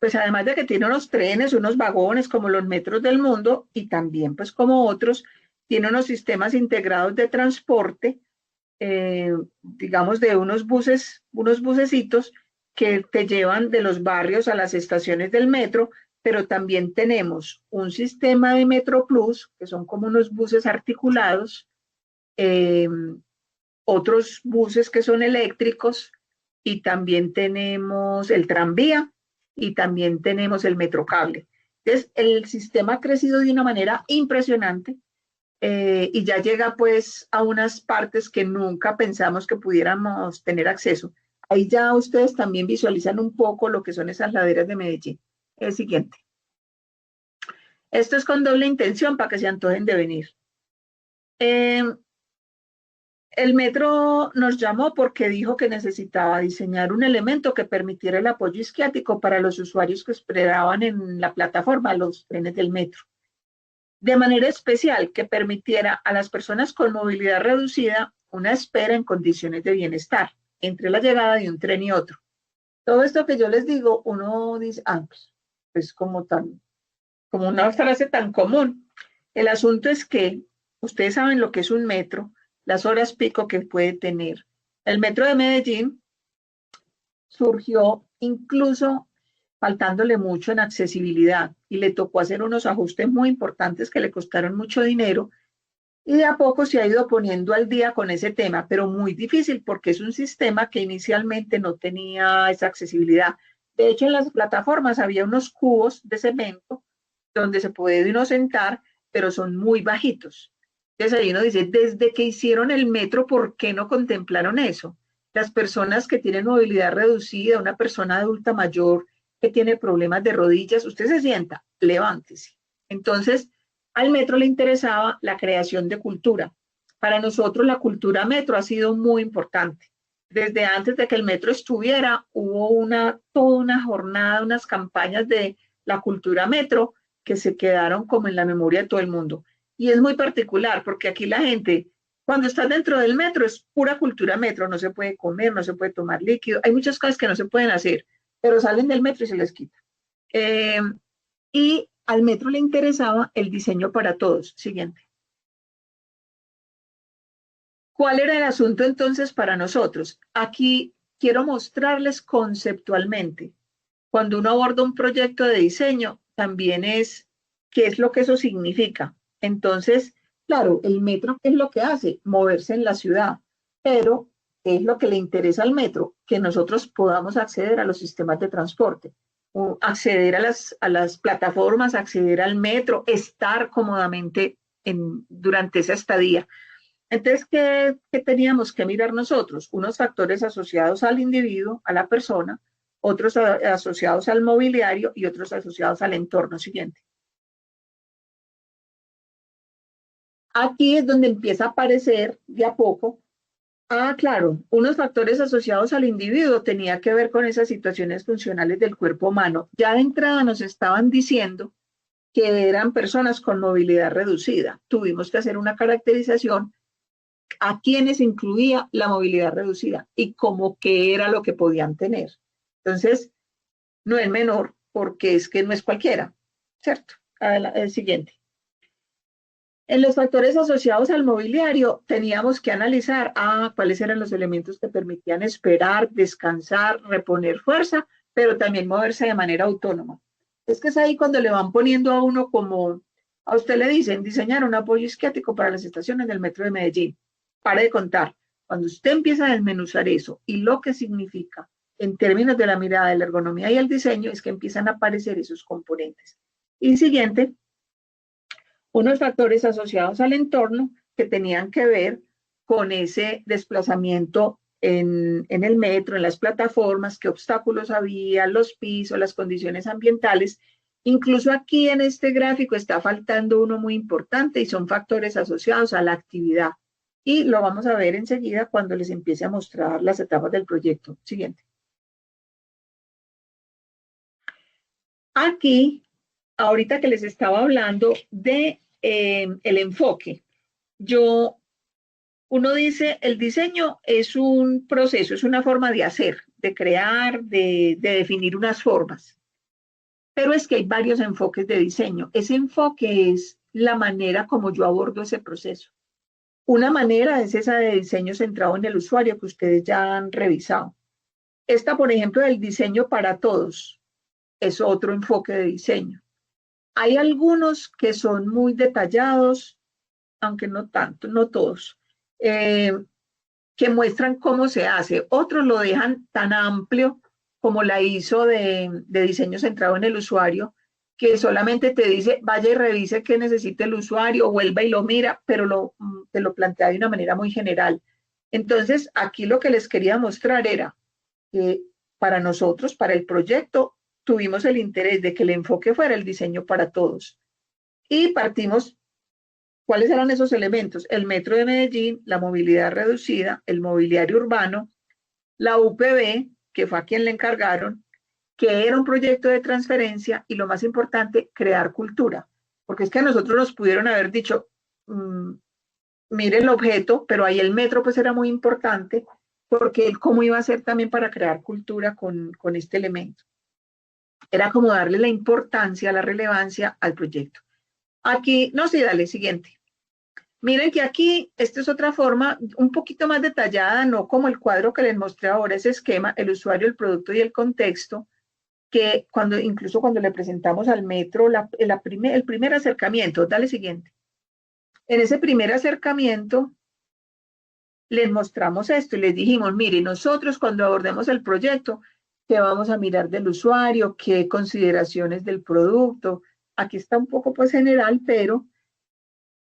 pues además de que tiene unos trenes, unos vagones como los metros del mundo y también pues como otros, tiene unos sistemas integrados de transporte, digamos de unos bucecitos que te llevan de los barrios a las estaciones del metro, pero también tenemos un sistema de Metro Plus, que son como unos buses articulados, otros buses que son eléctricos, y también tenemos el tranvía y también tenemos el metrocable. Entonces, el sistema ha crecido de una manera impresionante y ya llega pues a unas partes que nunca pensamos que pudiéramos tener acceso. Ahí ya ustedes también visualizan un poco lo que son esas laderas de Medellín. El siguiente. Esto es con doble intención para que se antojen de venir. El metro nos llamó porque dijo que necesitaba diseñar un elemento que permitiera el apoyo isquiático para los usuarios que esperaban en la plataforma, los trenes del metro. De manera especial, que permitiera a las personas con movilidad reducida una espera en condiciones de bienestar entre la llegada de un tren y otro. Todo esto que yo les digo, uno dice, pues como una frase tan común. El asunto es que ustedes saben lo que es un metro, las horas pico que puede tener. El metro de Medellín surgió incluso faltándole mucho en accesibilidad y le tocó hacer unos ajustes muy importantes que le costaron mucho dinero y de a poco se ha ido poniendo al día con ese tema, pero muy difícil porque es un sistema que inicialmente no tenía esa accesibilidad. De hecho, en las plataformas había unos cubos de cemento donde se puede uno sentar, pero son muy bajitos. Entonces ahí uno dice, desde que hicieron el metro, ¿por qué no contemplaron eso? Las personas que tienen movilidad reducida, una persona adulta mayor que tiene problemas de rodillas, usted se sienta, levántese. Entonces, al metro le interesaba la creación de cultura. Para nosotros la cultura metro ha sido muy importante. Desde antes de que el metro estuviera, hubo toda una jornada, unas campañas de la cultura metro que se quedaron como en la memoria de todo el mundo. Y es muy particular porque aquí la gente, cuando está dentro del metro, es pura cultura metro, no se puede comer, no se puede tomar líquido, hay muchas cosas que no se pueden hacer, pero salen del metro y se les quita. Y al metro le interesaba el diseño para todos. Siguiente. ¿Cuál era el asunto entonces para nosotros? Aquí quiero mostrarles conceptualmente. Cuando uno aborda un proyecto de diseño, también es qué es lo que eso significa. Entonces, claro, el metro, ¿qué es lo que hace? Moverse en la ciudad, pero ¿qué es lo que le interesa al metro? Que nosotros podamos acceder a los sistemas de transporte, o acceder a las plataformas, acceder al metro, estar cómodamente durante esa estadía. Entonces, ¿qué teníamos que mirar nosotros? Unos factores asociados al individuo, a la persona, otros asociados al mobiliario y otros asociados al entorno siguiente. Aquí es donde empieza a aparecer de a poco, claro, unos factores asociados al individuo tenía que ver con esas situaciones funcionales del cuerpo humano. Ya de entrada nos estaban diciendo que eran personas con movilidad reducida. Tuvimos que hacer una caracterización a quienes incluía la movilidad reducida y como qué era lo que podían tener. Entonces, no es menor porque es que no es cualquiera, ¿cierto? El siguiente. En los factores asociados al mobiliario teníamos que analizar cuáles eran los elementos que permitían esperar, descansar, reponer fuerza, pero también moverse de manera autónoma. Es que es ahí cuando le van poniendo a uno como, a usted le dicen, diseñar un apoyo isquiático para las estaciones del metro de Medellín. Pare de contar. Cuando usted empieza a desmenuzar eso y lo que significa en términos de la mirada, de la ergonomía y el diseño, es que empiezan a aparecer esos componentes. Y siguiente, unos factores asociados al entorno que tenían que ver con ese desplazamiento en el metro, en las plataformas, qué obstáculos había, los pisos, las condiciones ambientales. Incluso aquí en este gráfico está faltando uno muy importante y son factores asociados a la actividad. Y lo vamos a ver enseguida cuando les empiece a mostrar las etapas del proyecto. Siguiente. Aquí, ahorita que les estaba hablando de el enfoque, uno dice, el diseño es un proceso, es una forma de hacer, de crear, de definir unas formas. Pero es que hay varios enfoques de diseño. Ese enfoque es la manera como yo abordo ese proceso. Una manera es esa de diseño centrado en el usuario que ustedes ya han revisado. Esta, por ejemplo, del diseño para todos, es otro enfoque de diseño. Hay algunos que son muy detallados, aunque no tanto, no todos, que muestran cómo se hace. Otros lo dejan tan amplio como la hizo de diseño centrado en el usuario, que solamente te dice, vaya y revise qué necesita el usuario, vuelva y lo mira, pero te lo plantea de una manera muy general. Entonces, aquí lo que les quería mostrar era que para nosotros, para el proyecto, tuvimos el interés de que el enfoque fuera el diseño para todos. Y partimos, ¿cuáles eran esos elementos? El Metro de Medellín, la movilidad reducida, el mobiliario urbano, la UPB, que fue a quien le encargaron, que era un proyecto de transferencia y lo más importante, crear cultura. Porque es que a nosotros nos pudieron haber dicho, mire el objeto, pero ahí el metro pues era muy importante porque cómo iba a ser también para crear cultura con este elemento. Era como darle la importancia, la relevancia al proyecto. Aquí, no, sí, dale, siguiente. Miren que aquí, esta es otra forma un poquito más detallada, no como el cuadro que les mostré ahora, ese esquema, el usuario, el producto y el contexto, que incluso cuando le presentamos al metro el primer acercamiento, dale siguiente. En ese primer acercamiento les mostramos esto y les dijimos, mire, nosotros cuando abordemos el proyecto, ¿qué vamos a mirar del usuario? ¿Qué consideraciones del producto? Aquí está un poco pues general, pero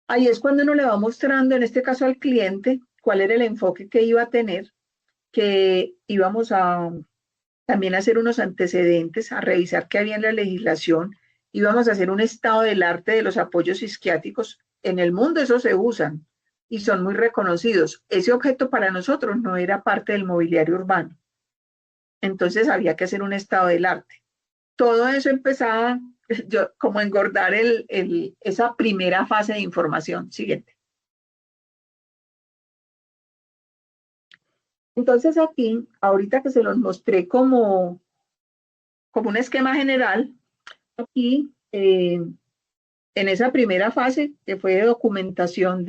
ahí es cuando uno le va mostrando, en este caso al cliente, cuál era el enfoque que iba a tener, que íbamos a también a hacer unos antecedentes, a revisar qué había en la legislación, íbamos a hacer un estado del arte de los apoyos isquiáticos. En el mundo esos se usan y son muy reconocidos. Ese objeto para nosotros no era parte del mobiliario urbano. Entonces había que hacer un estado del arte. Todo eso empezaba como a engordar esa primera fase de información. Siguiente. Entonces aquí, ahorita que se los mostré como un esquema general, aquí en esa primera fase, que fue de documentación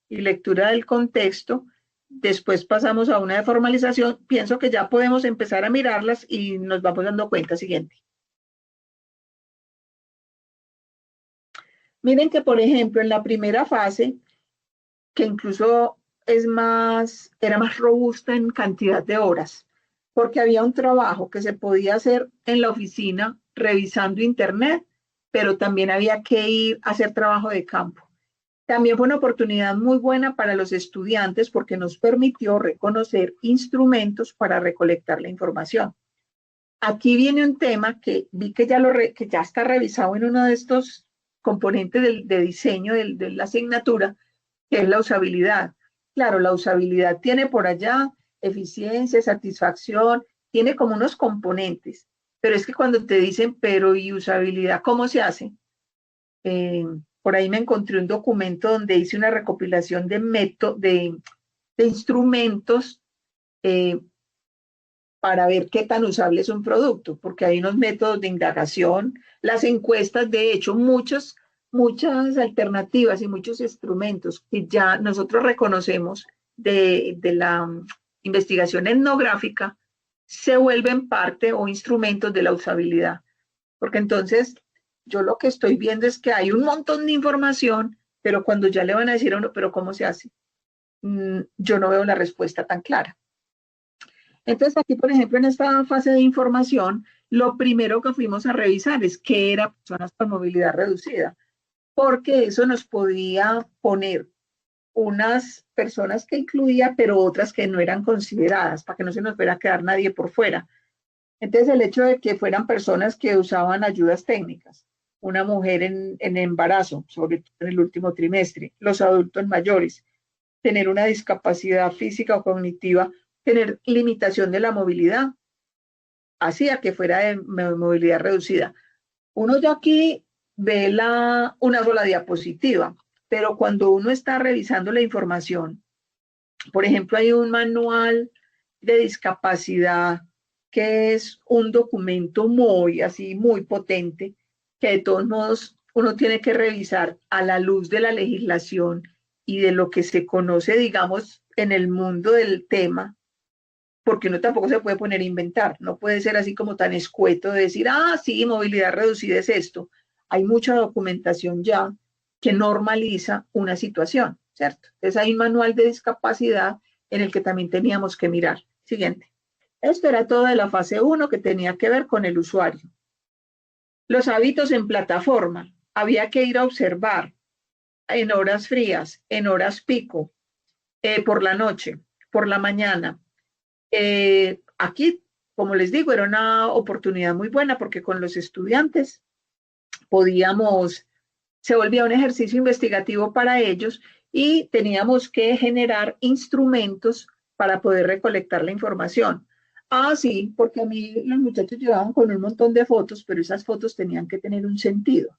y lectura del contexto, después pasamos a una de formalización, pienso que ya podemos empezar a mirarlas y nos vamos dando cuenta. Siguiente. Miren que, por ejemplo, en la primera fase, que incluso era más robusta en cantidad de horas, porque había un trabajo que se podía hacer en la oficina revisando internet, pero también había que ir a hacer trabajo de campo. También fue una oportunidad muy buena para los estudiantes porque nos permitió reconocer instrumentos para recolectar la información. Aquí viene un tema que vi que ya está revisado en uno de estos componentes de diseño de la asignatura, que es la usabilidad. Claro, la usabilidad tiene por allá eficiencia, satisfacción, tiene como unos componentes, pero es que cuando te dicen, pero ¿y usabilidad cómo se hace? Por ahí me encontré un documento donde hice una recopilación de instrumentos para ver qué tan usable es un producto, porque hay unos métodos de indagación, las encuestas, de hecho, muchas alternativas y muchos instrumentos que ya nosotros reconocemos de la investigación etnográfica se vuelven parte o instrumentos de la usabilidad. Porque entonces yo lo que estoy viendo es que hay un montón de información, pero cuando ya le van a decir a uno, pero ¿cómo se hace? Yo no veo la respuesta tan clara. Entonces aquí, por ejemplo, en esta fase de información, lo primero que fuimos a revisar es qué era personas con movilidad reducida, porque eso nos podía poner unas personas que incluía, pero otras que no eran consideradas, para que no se nos fuera a quedar nadie por fuera. Entonces, el hecho de que fueran personas que usaban ayudas técnicas, una mujer en embarazo, sobre todo en el último trimestre, los adultos mayores, tener una discapacidad física o cognitiva, tener limitación de la movilidad. hacía que fuera de movilidad reducida. Uno ya aquí ve una sola diapositiva, pero cuando uno está revisando la información, por ejemplo, hay un manual de discapacidad que es un documento muy potente, que de todos modos uno tiene que revisar a la luz de la legislación y de lo que se conoce, digamos, en el mundo del tema, porque uno tampoco se puede poner a inventar, no puede ser así como tan escueto de decir, sí, movilidad reducida es esto. Hay mucha documentación ya que normaliza una situación, ¿cierto? Entonces hay un manual de discapacidad en el que también teníamos que mirar. Siguiente. Esto era todo de la fase 1 que tenía que ver con el usuario. Los hábitos en plataforma. Había que ir a observar en horas frías, en horas pico, por la noche, por la mañana. Aquí, como les digo, era una oportunidad muy buena porque con los estudiantes se volvía un ejercicio investigativo para ellos y teníamos que generar instrumentos para poder recolectar la información. Sí, porque a mí los muchachos llegaban con un montón de fotos, pero esas fotos tenían que tener un sentido.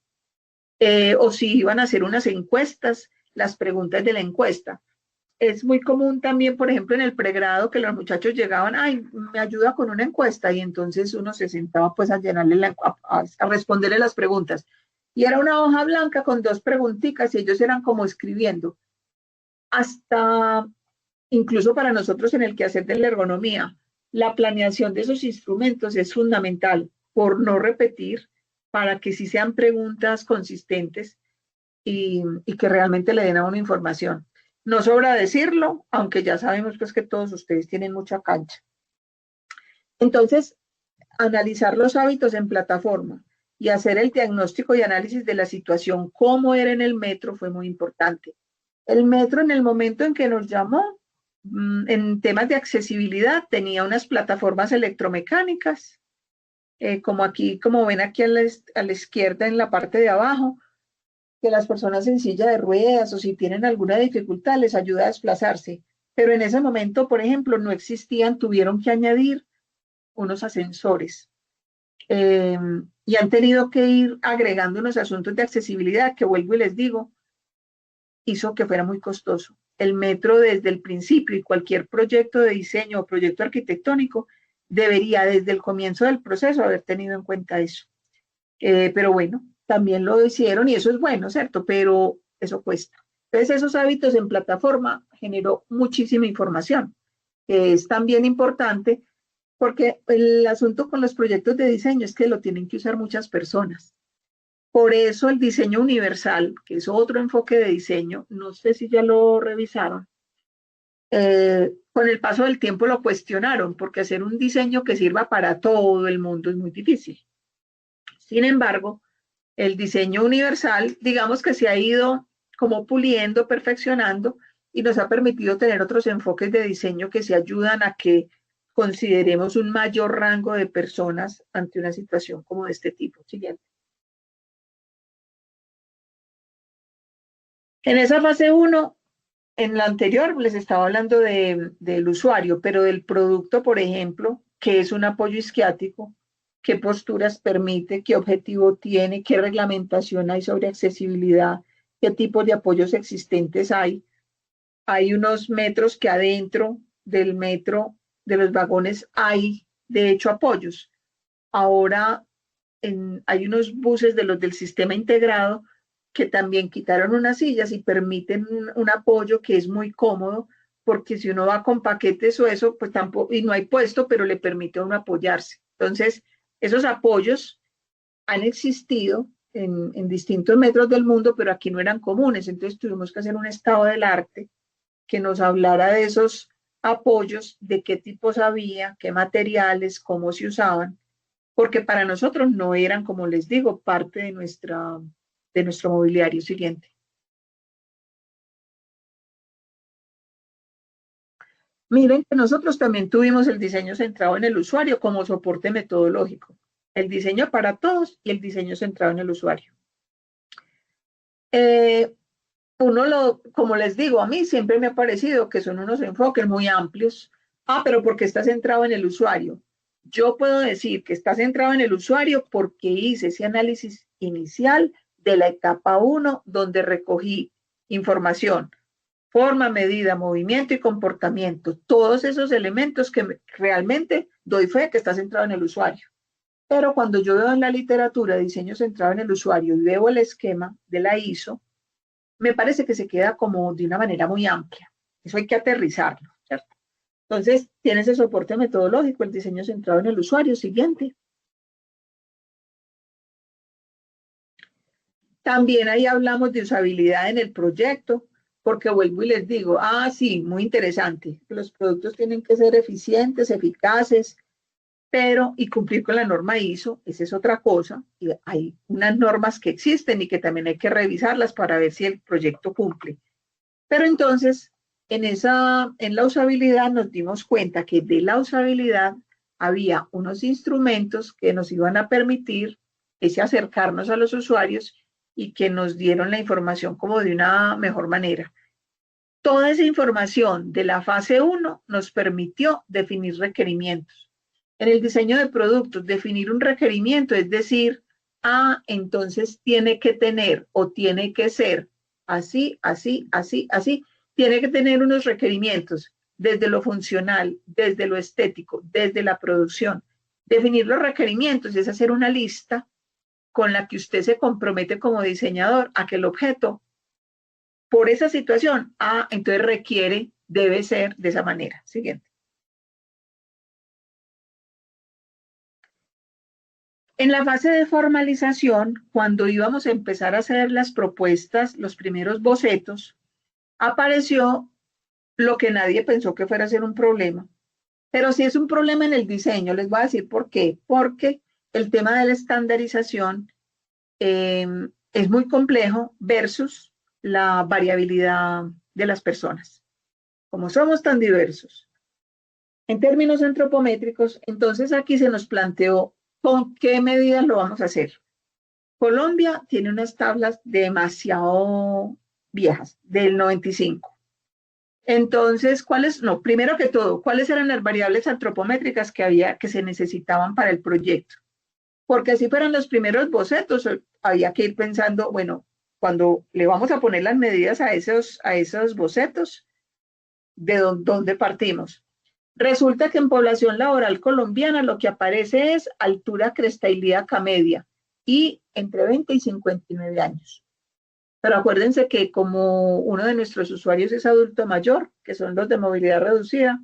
O si iban a hacer unas encuestas, las preguntas de la encuesta. Es muy común también, por ejemplo, en el pregrado que los muchachos llegaban, me ayuda con una encuesta, y entonces uno se sentaba pues a llenarle, a responderle las preguntas. Y era una hoja blanca con 2 preguntitas y ellos eran como escribiendo. Hasta incluso para nosotros en el quehacer de la ergonomía, la planeación de esos instrumentos es fundamental por no repetir, para que sí sean preguntas consistentes y que realmente le den a una información. No sobra decirlo, aunque ya sabemos pues que todos ustedes tienen mucha cancha. Entonces, analizar los hábitos en plataforma y hacer el diagnóstico y análisis de la situación, cómo era en el metro, fue muy importante. El metro, en el momento en que nos llamó, en temas de accesibilidad, tenía unas plataformas electromecánicas, como ven aquí a la izquierda en la parte de abajo, que las personas en silla de ruedas o si tienen alguna dificultad les ayuda a desplazarse. Pero en ese momento, por ejemplo, no existían, tuvieron que añadir unos ascensores. Y han tenido que ir agregando unos asuntos de accesibilidad que, vuelvo y les digo, hizo que fuera muy costoso. El metro desde el principio, y cualquier proyecto de diseño o proyecto arquitectónico debería desde el comienzo del proceso haber tenido en cuenta eso. Pero bueno, también lo hicieron y eso es bueno, ¿cierto? Pero eso cuesta. Entonces, esos hábitos en plataforma generó muchísima información, que es también importante porque el asunto con los proyectos de diseño es que lo tienen que usar muchas personas. Por eso el diseño universal, que es otro enfoque de diseño, no sé si ya lo revisaron, con el paso del tiempo lo cuestionaron, porque hacer un diseño que sirva para todo el mundo es muy difícil. Sin embargo, el diseño universal, digamos que se ha ido como puliendo, perfeccionando, y nos ha permitido tener otros enfoques de diseño que se ayudan a que consideremos un mayor rango de personas ante una situación como de este tipo. Siguiente. En esa fase 1, en la anterior les estaba hablando del usuario, pero del producto, por ejemplo, que es un apoyo isquiático, qué posturas permite, qué objetivo tiene, qué reglamentación hay sobre accesibilidad, qué tipos de apoyos existentes hay. Hay unos metros que adentro del metro, de los vagones, hay de hecho apoyos. Ahora hay unos buses de los del sistema integrado que también quitaron unas sillas y permiten un apoyo que es muy cómodo, porque si uno va con paquetes o eso, pues tampoco, y no hay puesto, pero le permite a uno apoyarse. Entonces, esos apoyos han existido en distintos metros del mundo, pero aquí no eran comunes. Entonces tuvimos que hacer un estado del arte que nos hablara de esos apoyos, de qué tipos había, qué materiales, cómo se usaban, porque para nosotros no eran, como les digo, parte de nuestro mobiliario. Siguiente. Miren que nosotros también tuvimos el diseño centrado en el usuario como soporte metodológico. El diseño para todos y el diseño centrado en el usuario. Como les digo, a mí siempre me ha parecido que son unos enfoques muy amplios. Pero porque está centrado en el usuario. yo puedo decir que está centrado en el usuario porque hice ese análisis inicial de la etapa 1, donde recogí información, forma, medida, movimiento y comportamiento, todos esos elementos que realmente doy fe que está centrado en el usuario. Pero cuando yo veo en la literatura diseño centrado en el usuario y veo el esquema de la ISO, me parece que se queda como de una manera muy amplia. Eso hay que aterrizarlo, ¿cierto? Entonces, tiene ese soporte metodológico, el diseño centrado en el usuario. Siguiente. También ahí hablamos de usabilidad en el proyecto, porque vuelvo y les digo, sí, muy interesante, los productos tienen que ser eficientes, eficaces, pero y cumplir con la norma ISO, esa es otra cosa, y hay unas normas que existen y que también hay que revisarlas para ver si el proyecto cumple. Pero entonces, en la usabilidad nos dimos cuenta que de la usabilidad había unos instrumentos que nos iban a permitir ese acercarnos a los usuarios y que nos dieron la información como de una mejor manera. Toda esa información de la fase 1 nos permitió definir requerimientos. En el diseño de productos, definir un requerimiento es decir, entonces tiene que tener o tiene que ser así, así, así, así. Tiene que tener unos requerimientos desde lo funcional, desde lo estético, desde la producción. Definir los requerimientos es hacer una lista con la que usted se compromete como diseñador a que el objeto, por esa situación, entonces debe ser de esa manera. Siguiente. En la fase de formalización, cuando íbamos a empezar a hacer las propuestas, los primeros bocetos, apareció lo que nadie pensó que fuera a ser un problema. Pero sí es un problema en el diseño, les voy a decir por qué. Porque el tema de la estandarización es muy complejo versus la variabilidad de las personas. Como somos tan diversos, en términos antropométricos, entonces aquí se nos planteó con qué medidas lo vamos a hacer. Colombia tiene unas tablas demasiado viejas, del 95. Entonces, primero que todo, ¿cuáles eran las variables antropométricas que se necesitaban para el proyecto? Porque así fueron los primeros bocetos, había que ir pensando, bueno, cuando le vamos a poner las medidas a esos bocetos, ¿de dónde partimos? Resulta que en población laboral colombiana lo que aparece es altura, cresta ilíaca media y entre 20 y 59 años. Pero acuérdense que como uno de nuestros usuarios es adulto mayor, que son los de movilidad reducida,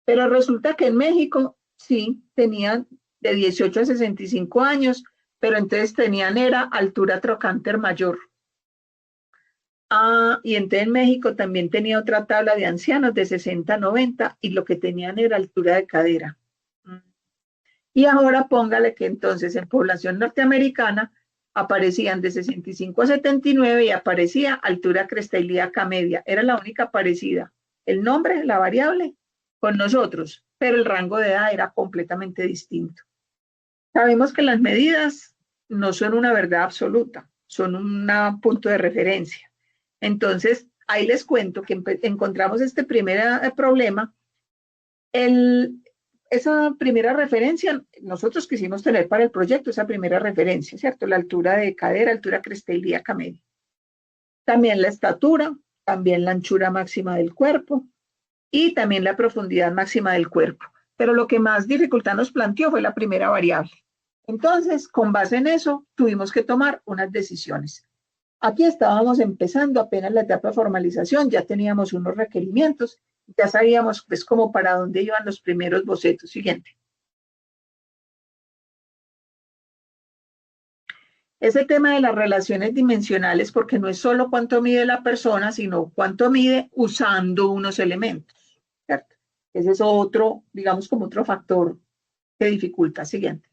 pero resulta que en México sí tenían de 18 a 65 años, pero entonces era altura trocánter mayor. Y entonces en México también tenía otra tabla de ancianos de 60 a 90 y lo que tenían era altura de cadera. Y ahora póngale que entonces en población norteamericana aparecían de 65 a 79 y aparecía altura cresta ilíaca media. Era la única parecida. El nombre, la variable, con nosotros, pero el rango de edad era completamente distinto. Sabemos que las medidas no son una verdad absoluta, son un punto de referencia. Entonces, ahí les cuento que encontramos este primer problema. Esa primera referencia, nosotros quisimos tener para el proyecto esa primera referencia, ¿cierto? La altura de cadera, altura cresta ilíaca media. También la estatura, también la anchura máxima del cuerpo y también la profundidad máxima del cuerpo. Pero lo que más dificultad nos planteó fue la primera variable. Entonces, con base en eso, tuvimos que tomar unas decisiones. Aquí estábamos empezando apenas la etapa de formalización, ya teníamos unos requerimientos, ya sabíamos pues como para dónde iban los primeros bocetos. Siguiente. Ese tema de las relaciones dimensionales, porque no es solo cuánto mide la persona, sino cuánto mide usando unos elementos, ¿cierto? Ese es otro, digamos como otro factor que dificulta. Siguiente.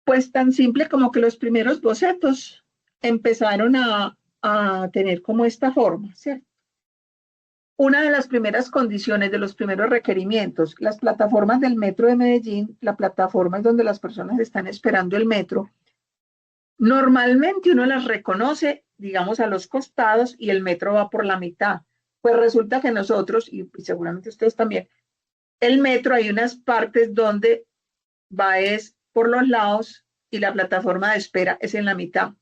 Pues tan simple como que los primeros bocetos empezaron a tener como esta forma, ¿cierto? Una de las primeras condiciones, de los primeros requerimientos, las plataformas del metro de Medellín, la plataforma es donde las personas están esperando el metro, normalmente uno las reconoce, digamos, a los costados y el metro va por la mitad. Pues resulta que nosotros, y seguramente ustedes también, el metro hay unas partes donde va es por los lados y la plataforma de espera es en la mitad.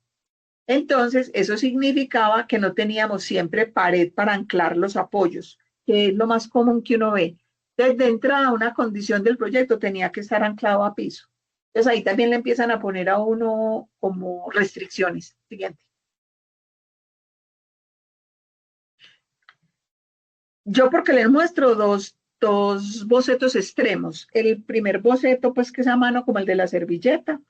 Entonces, eso significaba que no teníamos siempre pared para anclar los apoyos, que es lo más común que uno ve. Desde entrada, una condición del proyecto tenía que estar anclado a piso. Entonces, ahí también le empiezan a poner a uno como restricciones. Siguiente. Yo porque les muestro dos bocetos extremos. El primer boceto, pues que es a mano como el de la servilleta,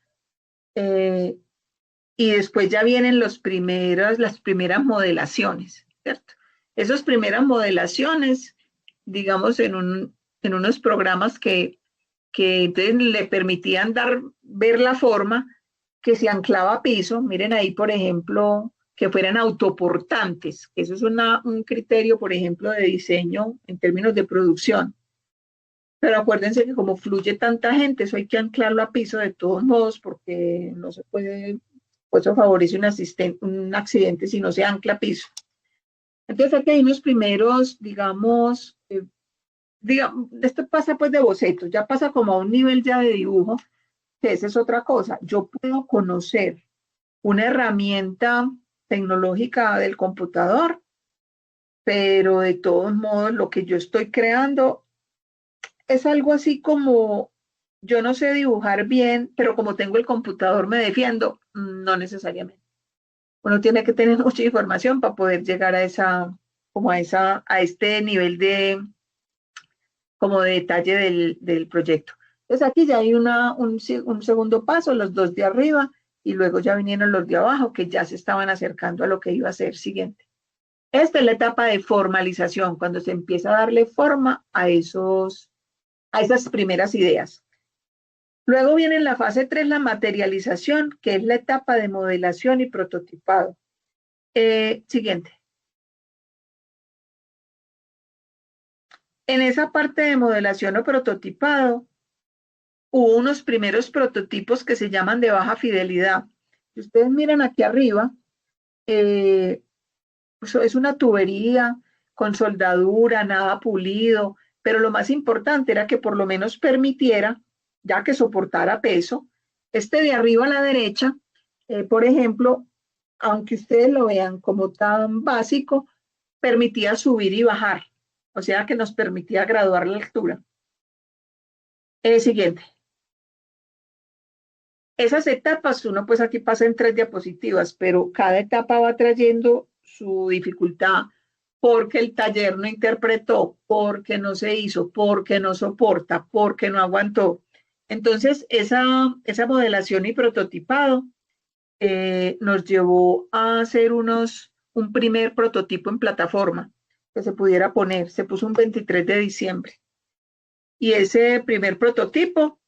y después ya vienen las primeras modelaciones, ¿cierto? Esas primeras modelaciones, digamos, en unos programas que entonces le permitían ver la forma que se anclaba a piso. Miren ahí, por ejemplo, que fueran autoportantes, que eso es un criterio, por ejemplo, de diseño en términos de producción. Pero acuérdense que como fluye tanta gente, eso hay que anclarlo a piso de todos modos, porque no se puede, pues eso favorece un accidente si no se ancla a piso. Entonces aquí hay unos primeros, digamos, esto pasa pues de bocetos, ya pasa como a un nivel ya de dibujo, que esa es otra cosa. Yo puedo conocer una herramienta tecnológica del computador, pero de todos modos lo que yo estoy creando es algo así como, yo no sé dibujar bien, pero como tengo el computador me defiendo, no necesariamente. Uno tiene que tener mucha información para poder llegar a a este nivel como de detalle del proyecto. Entonces aquí ya hay un segundo paso, los dos de arriba, y luego ya vinieron los de abajo, que ya se estaban acercando a lo que iba a ser siguiente. Esta es la etapa de formalización, cuando se empieza a darle forma a esas primeras ideas. Luego viene la fase 3, la materialización, que es la etapa de modelación y prototipado. Siguiente. En esa parte de modelación o prototipado, hubo unos primeros prototipos que se llaman de baja fidelidad. Si ustedes miran aquí arriba, pues es una tubería con soldadura, nada pulido, pero lo más importante era que por lo menos permitiera, ya que soportara peso. Este de arriba a la derecha, por ejemplo, aunque ustedes lo vean como tan básico, permitía subir y bajar, o sea que nos permitía graduar la altura. Siguiente. Esas etapas, uno pues aquí pasa en 3 diapositivas, pero cada etapa va trayendo su dificultad porque el taller no interpretó, porque no se hizo, porque no soporta, porque no aguantó. Entonces, esa modelación y prototipado nos llevó a hacer un primer prototipo en plataforma que se pudiera poner. Se puso un 23 de diciembre. Y ese primer prototipo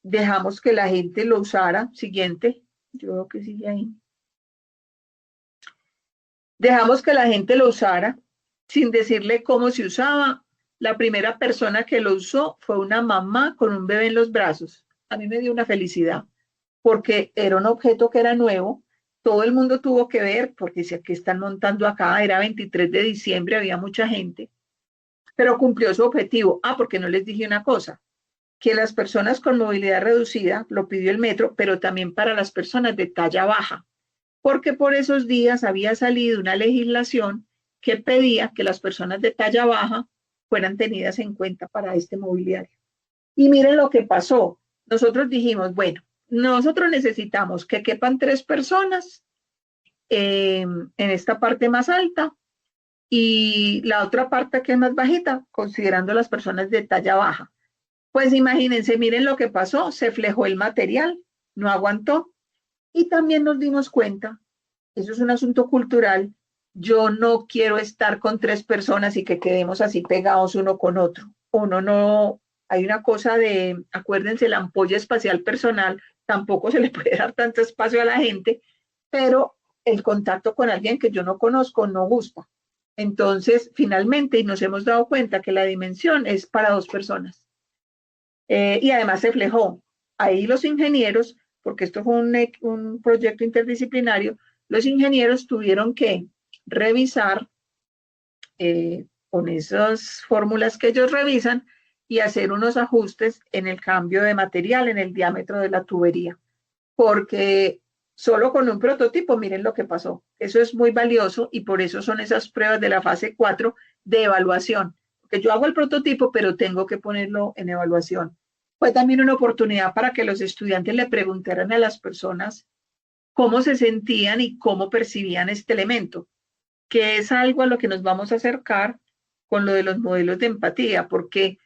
dejamos que la gente lo usara. Siguiente, yo creo que sigue ahí. Dejamos que la gente lo usara sin decirle cómo se usaba. La primera persona que lo usó fue una mamá con un bebé en los brazos. A mí me dio una felicidad porque era un objeto que era nuevo. Todo el mundo tuvo que ver, porque si aquí están montando acá, era 23 de diciembre, había mucha gente, pero cumplió su objetivo. Porque no les dije una cosa, que las personas con movilidad reducida, lo pidió el metro, pero también para las personas de talla baja, porque por esos días había salido una legislación que pedía que las personas de talla baja fueran tenidas en cuenta para este mobiliario. Y miren lo que pasó. Nosotros dijimos, bueno, nosotros necesitamos que quepan 3 personas en esta parte más alta y la otra parte que es más bajita, considerando las personas de talla baja. Pues imagínense, miren lo que pasó, se flejó el material, no aguantó. Y también nos dimos cuenta, eso es un asunto cultural, yo no quiero estar con 3 personas y que quedemos así pegados uno con otro. Uno no, hay una cosa de, acuérdense, la ampolla espacial personal, tampoco se le puede dar tanto espacio a la gente, pero el contacto con alguien que yo no conozco no gusta. Entonces, finalmente, y nos hemos dado cuenta que la dimensión es para 2 personas. Y además se flejó. Ahí los ingenieros, porque esto fue un proyecto interdisciplinario, los ingenieros tuvieron que revisar con esas fórmulas que ellos revisan y hacer unos ajustes en el cambio de material, en el diámetro de la tubería. Porque solo con un prototipo, miren lo que pasó. Eso es muy valioso y por eso son esas pruebas de la fase 4 de evaluación. Porque yo hago el prototipo, pero tengo que ponerlo en evaluación. Fue también una oportunidad para que los estudiantes le preguntaran a las personas cómo se sentían y cómo percibían este elemento, que es algo a lo que nos vamos a acercar con lo de los modelos de empatía, porque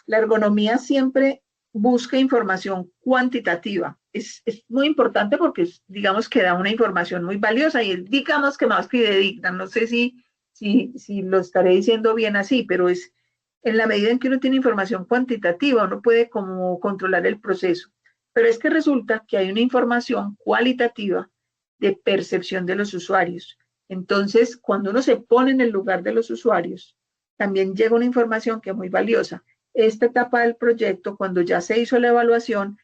la ergonomía siempre busca información cuantitativa. Es muy importante porque, digamos, que da una información muy valiosa y es, digamos, que más fidedigna. No sé si lo estaré diciendo bien así, pero es en la medida en que uno tiene información cuantitativa, uno puede como controlar el proceso. Pero es que resulta que hay una información cualitativa de percepción de los usuarios. Entonces, cuando uno se pone en el lugar de los usuarios, también llega una información que es muy valiosa. Esta etapa del proyecto, cuando ya se hizo la evaluación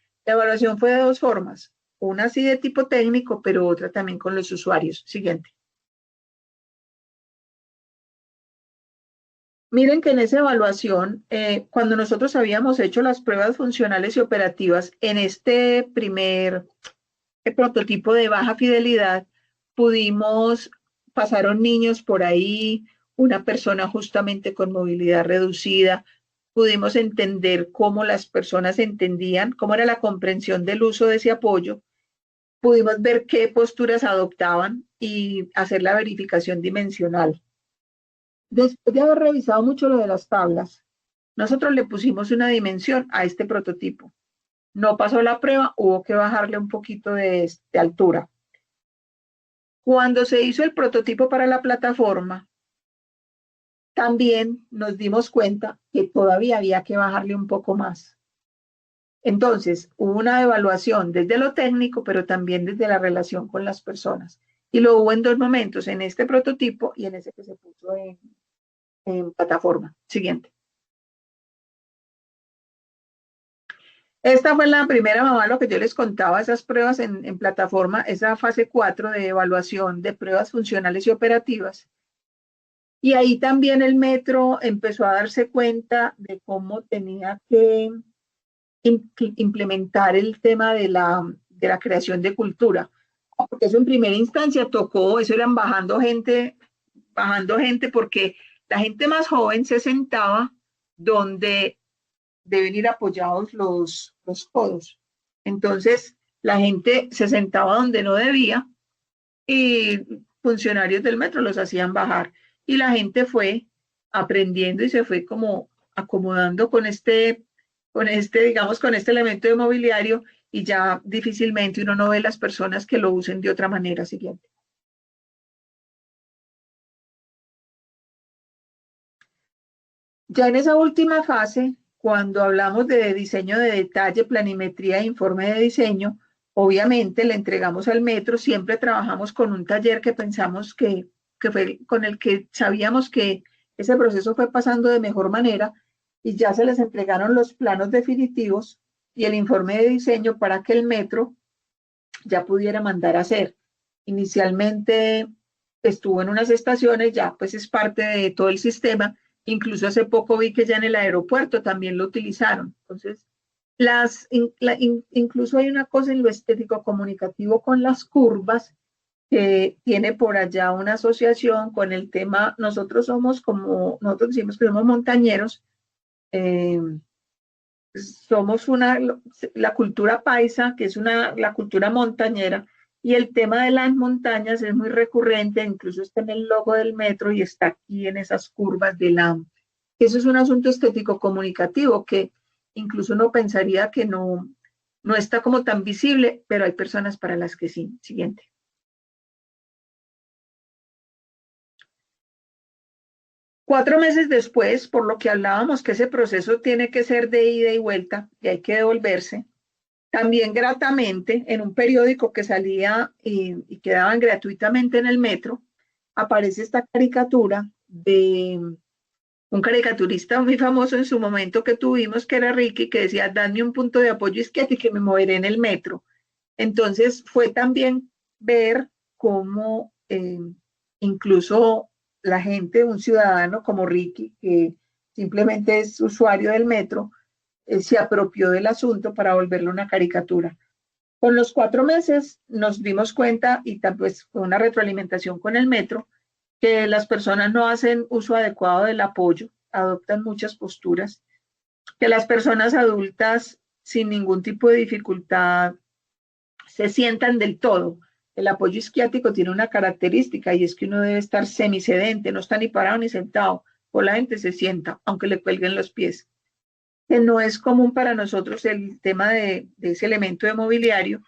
fue de dos formas. Una así de tipo técnico, pero otra también con los usuarios. Siguiente. Miren que en esa evaluación, cuando nosotros habíamos hecho las pruebas funcionales y operativas en este primer prototipo de baja fidelidad, pasaron niños por ahí, una persona justamente con movilidad reducida, pudimos entender cómo las personas entendían, cómo era la comprensión del uso de ese apoyo, pudimos ver qué posturas adoptaban y hacer la verificación dimensional. Después de haber revisado mucho lo de las tablas, nosotros le pusimos una dimensión a este prototipo. No pasó la prueba, hubo que bajarle un poquito de altura. Cuando se hizo el prototipo para la plataforma, también nos dimos cuenta que todavía había que bajarle un poco más. Entonces, hubo una evaluación desde lo técnico, pero también desde la relación con las personas. Y lo hubo en dos momentos, en este prototipo y en ese que se puso en plataforma. Siguiente. Esta fue la primera, mamá, lo que yo les contaba, esas pruebas en plataforma, esa fase 4 de evaluación de pruebas funcionales y operativas. Y ahí también el metro empezó a darse cuenta de cómo tenía que implementar el tema de la creación de cultura. Porque eso en primera instancia tocó, eso eran bajando gente porque la gente más joven se sentaba donde deben ir apoyados los codos. Entonces, la gente se sentaba donde no debía y funcionarios del metro los hacían bajar. Y la gente fue aprendiendo y se fue como acomodando con digamos, con este elemento de mobiliario y ya difícilmente uno no ve las personas que lo usen de otra manera. Siguiente. Ya en esa última fase, cuando hablamos de diseño de detalle, planimetría e informe de diseño, obviamente le entregamos al metro, siempre trabajamos con un taller que pensamos que fue con el que sabíamos que ese proceso fue pasando de mejor manera y ya se les entregaron los planos definitivos y el informe de diseño para que el metro ya pudiera mandar a hacer. Inicialmente estuvo en unas estaciones, ya pues es parte de todo el sistema. Incluso hace poco vi que ya en el aeropuerto también lo utilizaron. Entonces, incluso hay una cosa en lo estético comunicativo con las curvas que tiene por allá una asociación con el tema, nosotros decimos que somos montañeros, somos la cultura paisa, que es la cultura montañera, y el tema de las montañas es muy recurrente, incluso está en el logo del metro y está aquí en esas curvas de Eso es un asunto estético comunicativo que incluso uno pensaría que no está como tan visible, pero hay personas para las que sí. Siguiente. Cuatro meses después, por lo que hablábamos que ese proceso tiene que ser de ida y vuelta y hay que devolverse, también gratamente en un periódico que salía y quedaban gratuitamente en el metro, aparece esta caricatura de un caricaturista muy famoso en su momento que tuvimos, que era Ricky, que decía, dame un punto de apoyo izquierdo y que me moveré en el metro. Entonces fue también ver cómo incluso la gente, un ciudadano como Ricky, que simplemente es usuario del metro, se apropió del asunto para volverlo una caricatura. Con los 4 meses nos dimos cuenta, y pues fue una retroalimentación con el metro, que las personas no hacen uso adecuado del apoyo, adoptan muchas posturas, que las personas adultas sin ningún tipo de dificultad se sientan del todo. El apoyo isquiático tiene una característica y es que uno debe estar semisedente, no está ni parado ni sentado, o la gente se sienta, aunque le cuelguen los pies. Que no es común para nosotros el tema de ese elemento de mobiliario,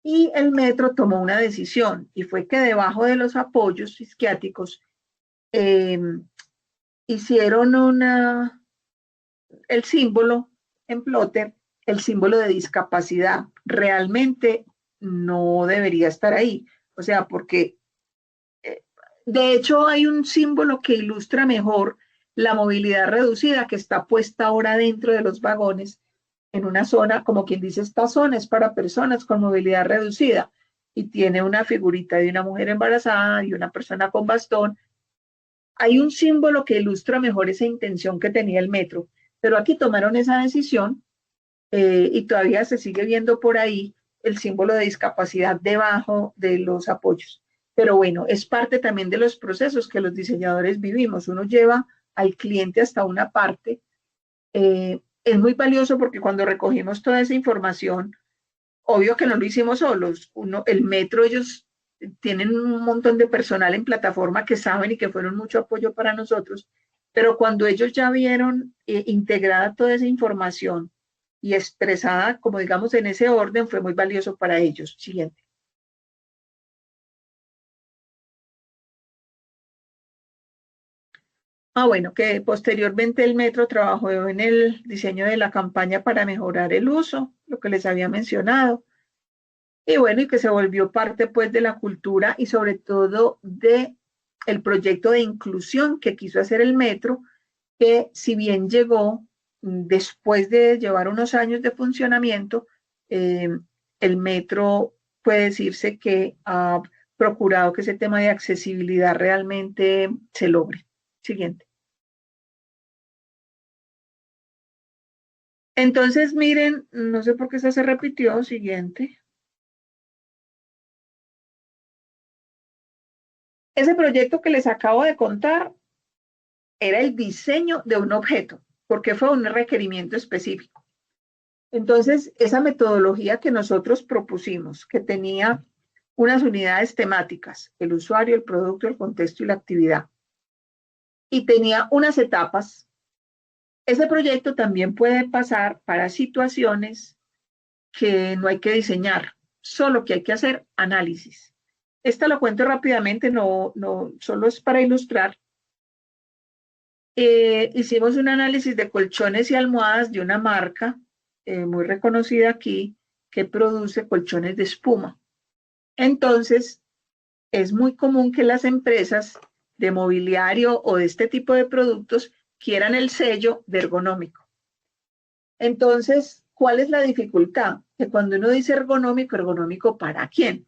y el metro tomó una decisión, y fue que debajo de los apoyos isquiáticos hicieron el símbolo en plotter, el símbolo de discapacidad. Realmente no debería estar ahí, o sea, porque de hecho hay un símbolo que ilustra mejor la movilidad reducida que está puesta ahora dentro de los vagones, en una zona, como quien dice, esta zona es para personas con movilidad reducida, y tiene una figurita de una mujer embarazada y una persona con bastón. Hay un símbolo que ilustra mejor esa intención que tenía el metro, pero aquí tomaron esa decisión y todavía se sigue viendo por ahí el símbolo de discapacidad debajo de los apoyos. Pero bueno, es parte también de los procesos que los diseñadores vivimos. Uno lleva al cliente hasta una parte. Es muy valioso porque cuando recogimos toda esa información, obvio que no lo hicimos solos. El metro, ellos tienen un montón de personal en plataforma que saben y que fueron mucho apoyo para nosotros, pero cuando ellos ya vieron integrada toda esa información y expresada, como digamos, en ese orden, fue muy valioso para ellos. Siguiente. Bueno, que posteriormente el metro trabajó en el diseño de la campaña para mejorar el uso, lo que les había mencionado. Y bueno, y que se volvió parte pues de la cultura y sobre todo de el proyecto de inclusión que quiso hacer el metro, que si bien llegó después de llevar unos años de funcionamiento, el metro puede decirse que ha procurado que ese tema de accesibilidad realmente se logre. Siguiente. Entonces, miren, no sé por qué esta se repitió. Siguiente. Ese proyecto que les acabo de contar era el diseño de un objeto, porque fue un requerimiento específico. Entonces, esa metodología que nosotros propusimos, que tenía unas unidades temáticas, el usuario, el producto, el contexto y la actividad, y tenía unas etapas, ese proyecto también puede pasar para situaciones que no hay que diseñar, solo que hay que hacer análisis. Esta lo cuento rápidamente, no solo es para ilustrar. Hicimos un análisis de colchones y almohadas de una marca muy reconocida aquí que produce colchones de espuma. Entonces, es muy común que las empresas de mobiliario o de este tipo de productos quieran el sello de ergonómico. Entonces, ¿cuál es la dificultad? Que cuando uno dice ergonómico, ¿ergonómico para quién?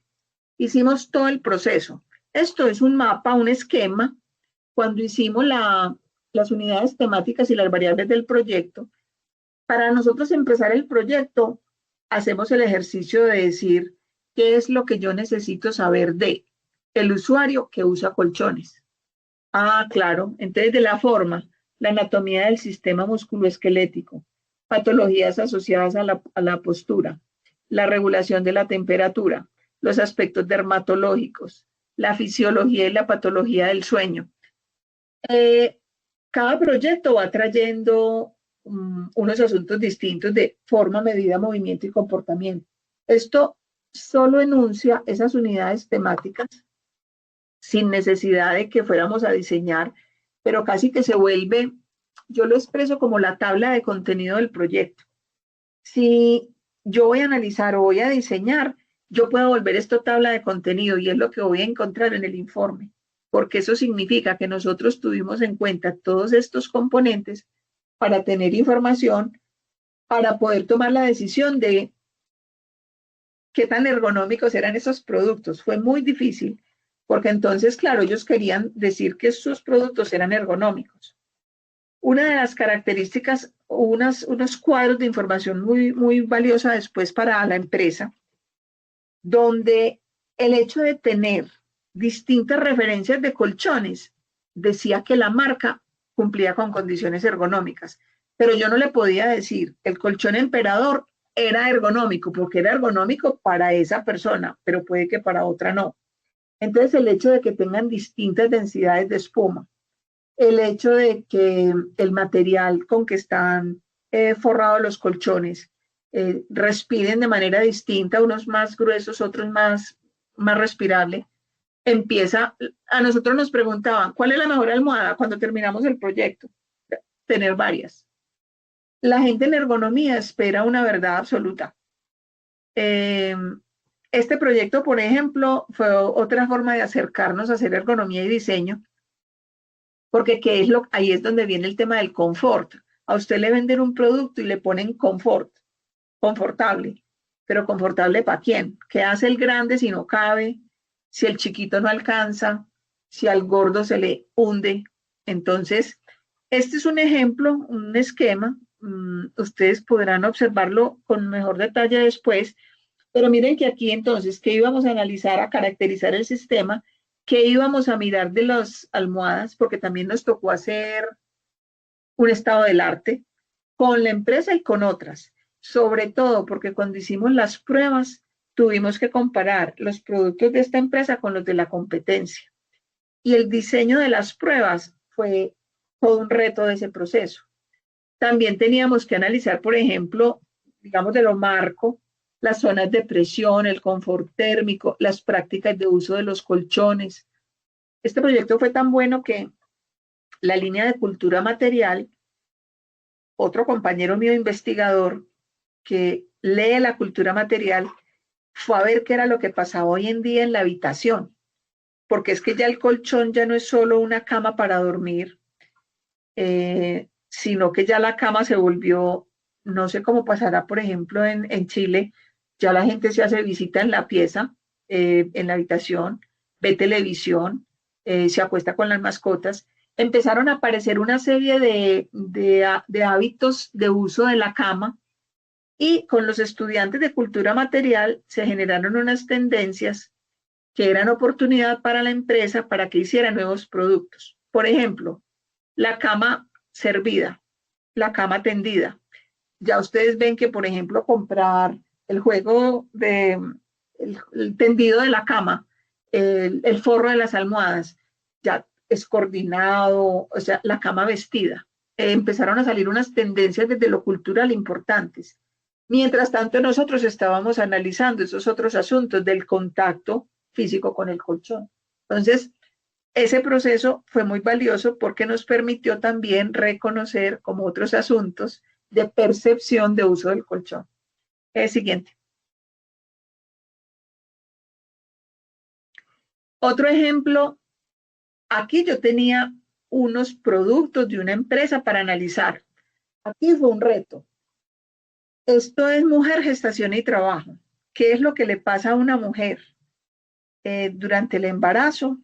Hicimos todo el proceso. Esto es un mapa, un esquema. Cuando hicimos las unidades temáticas y las variables del proyecto, para nosotros empezar el proyecto, hacemos el ejercicio de decir qué es lo que yo necesito saber de el usuario que usa colchones. Claro, entonces de la forma, la anatomía del sistema musculoesquelético, patologías asociadas a la postura, la regulación de la temperatura, los aspectos dermatológicos, la fisiología y la patología del sueño. Cada proyecto va trayendo unos asuntos distintos de forma, medida, movimiento y comportamiento. Esto solo enuncia esas unidades temáticas sin necesidad de que fuéramos a diseñar, pero casi que se vuelve, yo lo expreso como la tabla de contenido del proyecto. Si yo voy a analizar o voy a diseñar, yo puedo volver esto tabla de contenido y es lo que voy a encontrar en el informe, porque eso significa que nosotros tuvimos en cuenta todos estos componentes para tener información, para poder tomar la decisión de qué tan ergonómicos eran esos productos. Fue muy difícil, porque entonces, claro, ellos querían decir que sus productos eran ergonómicos. Una de las características, unos cuadros de información muy, muy valiosa después para la empresa, donde el hecho de tener distintas referencias de colchones decía que la marca cumplía con condiciones ergonómicas, pero yo no le podía decir el colchón Emperador era ergonómico, porque era ergonómico para esa persona, pero puede que para otra no. Entonces el hecho de que tengan distintas densidades de espuma, el hecho de que el material con que están forrados los colchones respiren de manera distinta, unos más gruesos, otros más respirable, a nosotros nos preguntaban, ¿cuál es la mejor almohada cuando terminamos el proyecto? Tener varias. La gente en ergonomía espera una verdad absoluta. Este proyecto, por ejemplo, fue otra forma de acercarnos a hacer ergonomía y diseño, porque ahí es donde viene el tema del confort. A usted le venden un producto y le ponen confort, confortable, pero confortable ¿para quién? ¿Qué hace el grande si no cabe? Si el chiquito no alcanza, si al gordo se le hunde. Entonces, este es un ejemplo, un esquema. Ustedes podrán observarlo con mejor detalle después, pero miren que aquí entonces, ¿qué íbamos a analizar, a caracterizar el sistema? ¿Qué íbamos a mirar de las almohadas? Porque también nos tocó hacer un estado del arte con la empresa y con otras. Sobre todo porque cuando hicimos las pruebas, tuvimos que comparar los productos de esta empresa con los de la competencia. Y el diseño de las pruebas fue todo un reto de ese proceso. También teníamos que analizar, por ejemplo, digamos de lo marco, las zonas de presión, el confort térmico, las prácticas de uso de los colchones. Este proyecto fue tan bueno que la línea de cultura material, otro compañero mío investigador que lee la cultura material, fue a ver qué era lo que pasaba hoy en día en la habitación, porque es que ya el colchón ya no es solo una cama para dormir, sino que ya la cama se volvió, no sé cómo pasará, por ejemplo, en Chile, ya la gente se hace visita en la pieza, en la habitación, ve televisión, se acuesta con las mascotas. Empezaron a aparecer una serie de hábitos de uso de la cama y con los estudiantes de cultura material se generaron unas tendencias que eran oportunidad para la empresa para que hiciera nuevos productos. Por ejemplo, la cama servida, la cama tendida. Ya ustedes ven que, por ejemplo, comprar el juego el tendido de la cama, el forro de las almohadas, ya es coordinado, o sea, la cama vestida. Empezaron a salir unas tendencias desde lo cultural importantes. Mientras tanto, nosotros estábamos analizando esos otros asuntos del contacto físico con el colchón. Entonces, ese proceso fue muy valioso porque nos permitió también reconocer como otros asuntos de percepción de uso del colchón. Siguiente. Otro ejemplo, aquí yo tenía unos productos de una empresa para analizar. Aquí fue un reto. Esto es mujer, gestación y trabajo. ¿Qué es lo que le pasa a una mujer durante el embarazo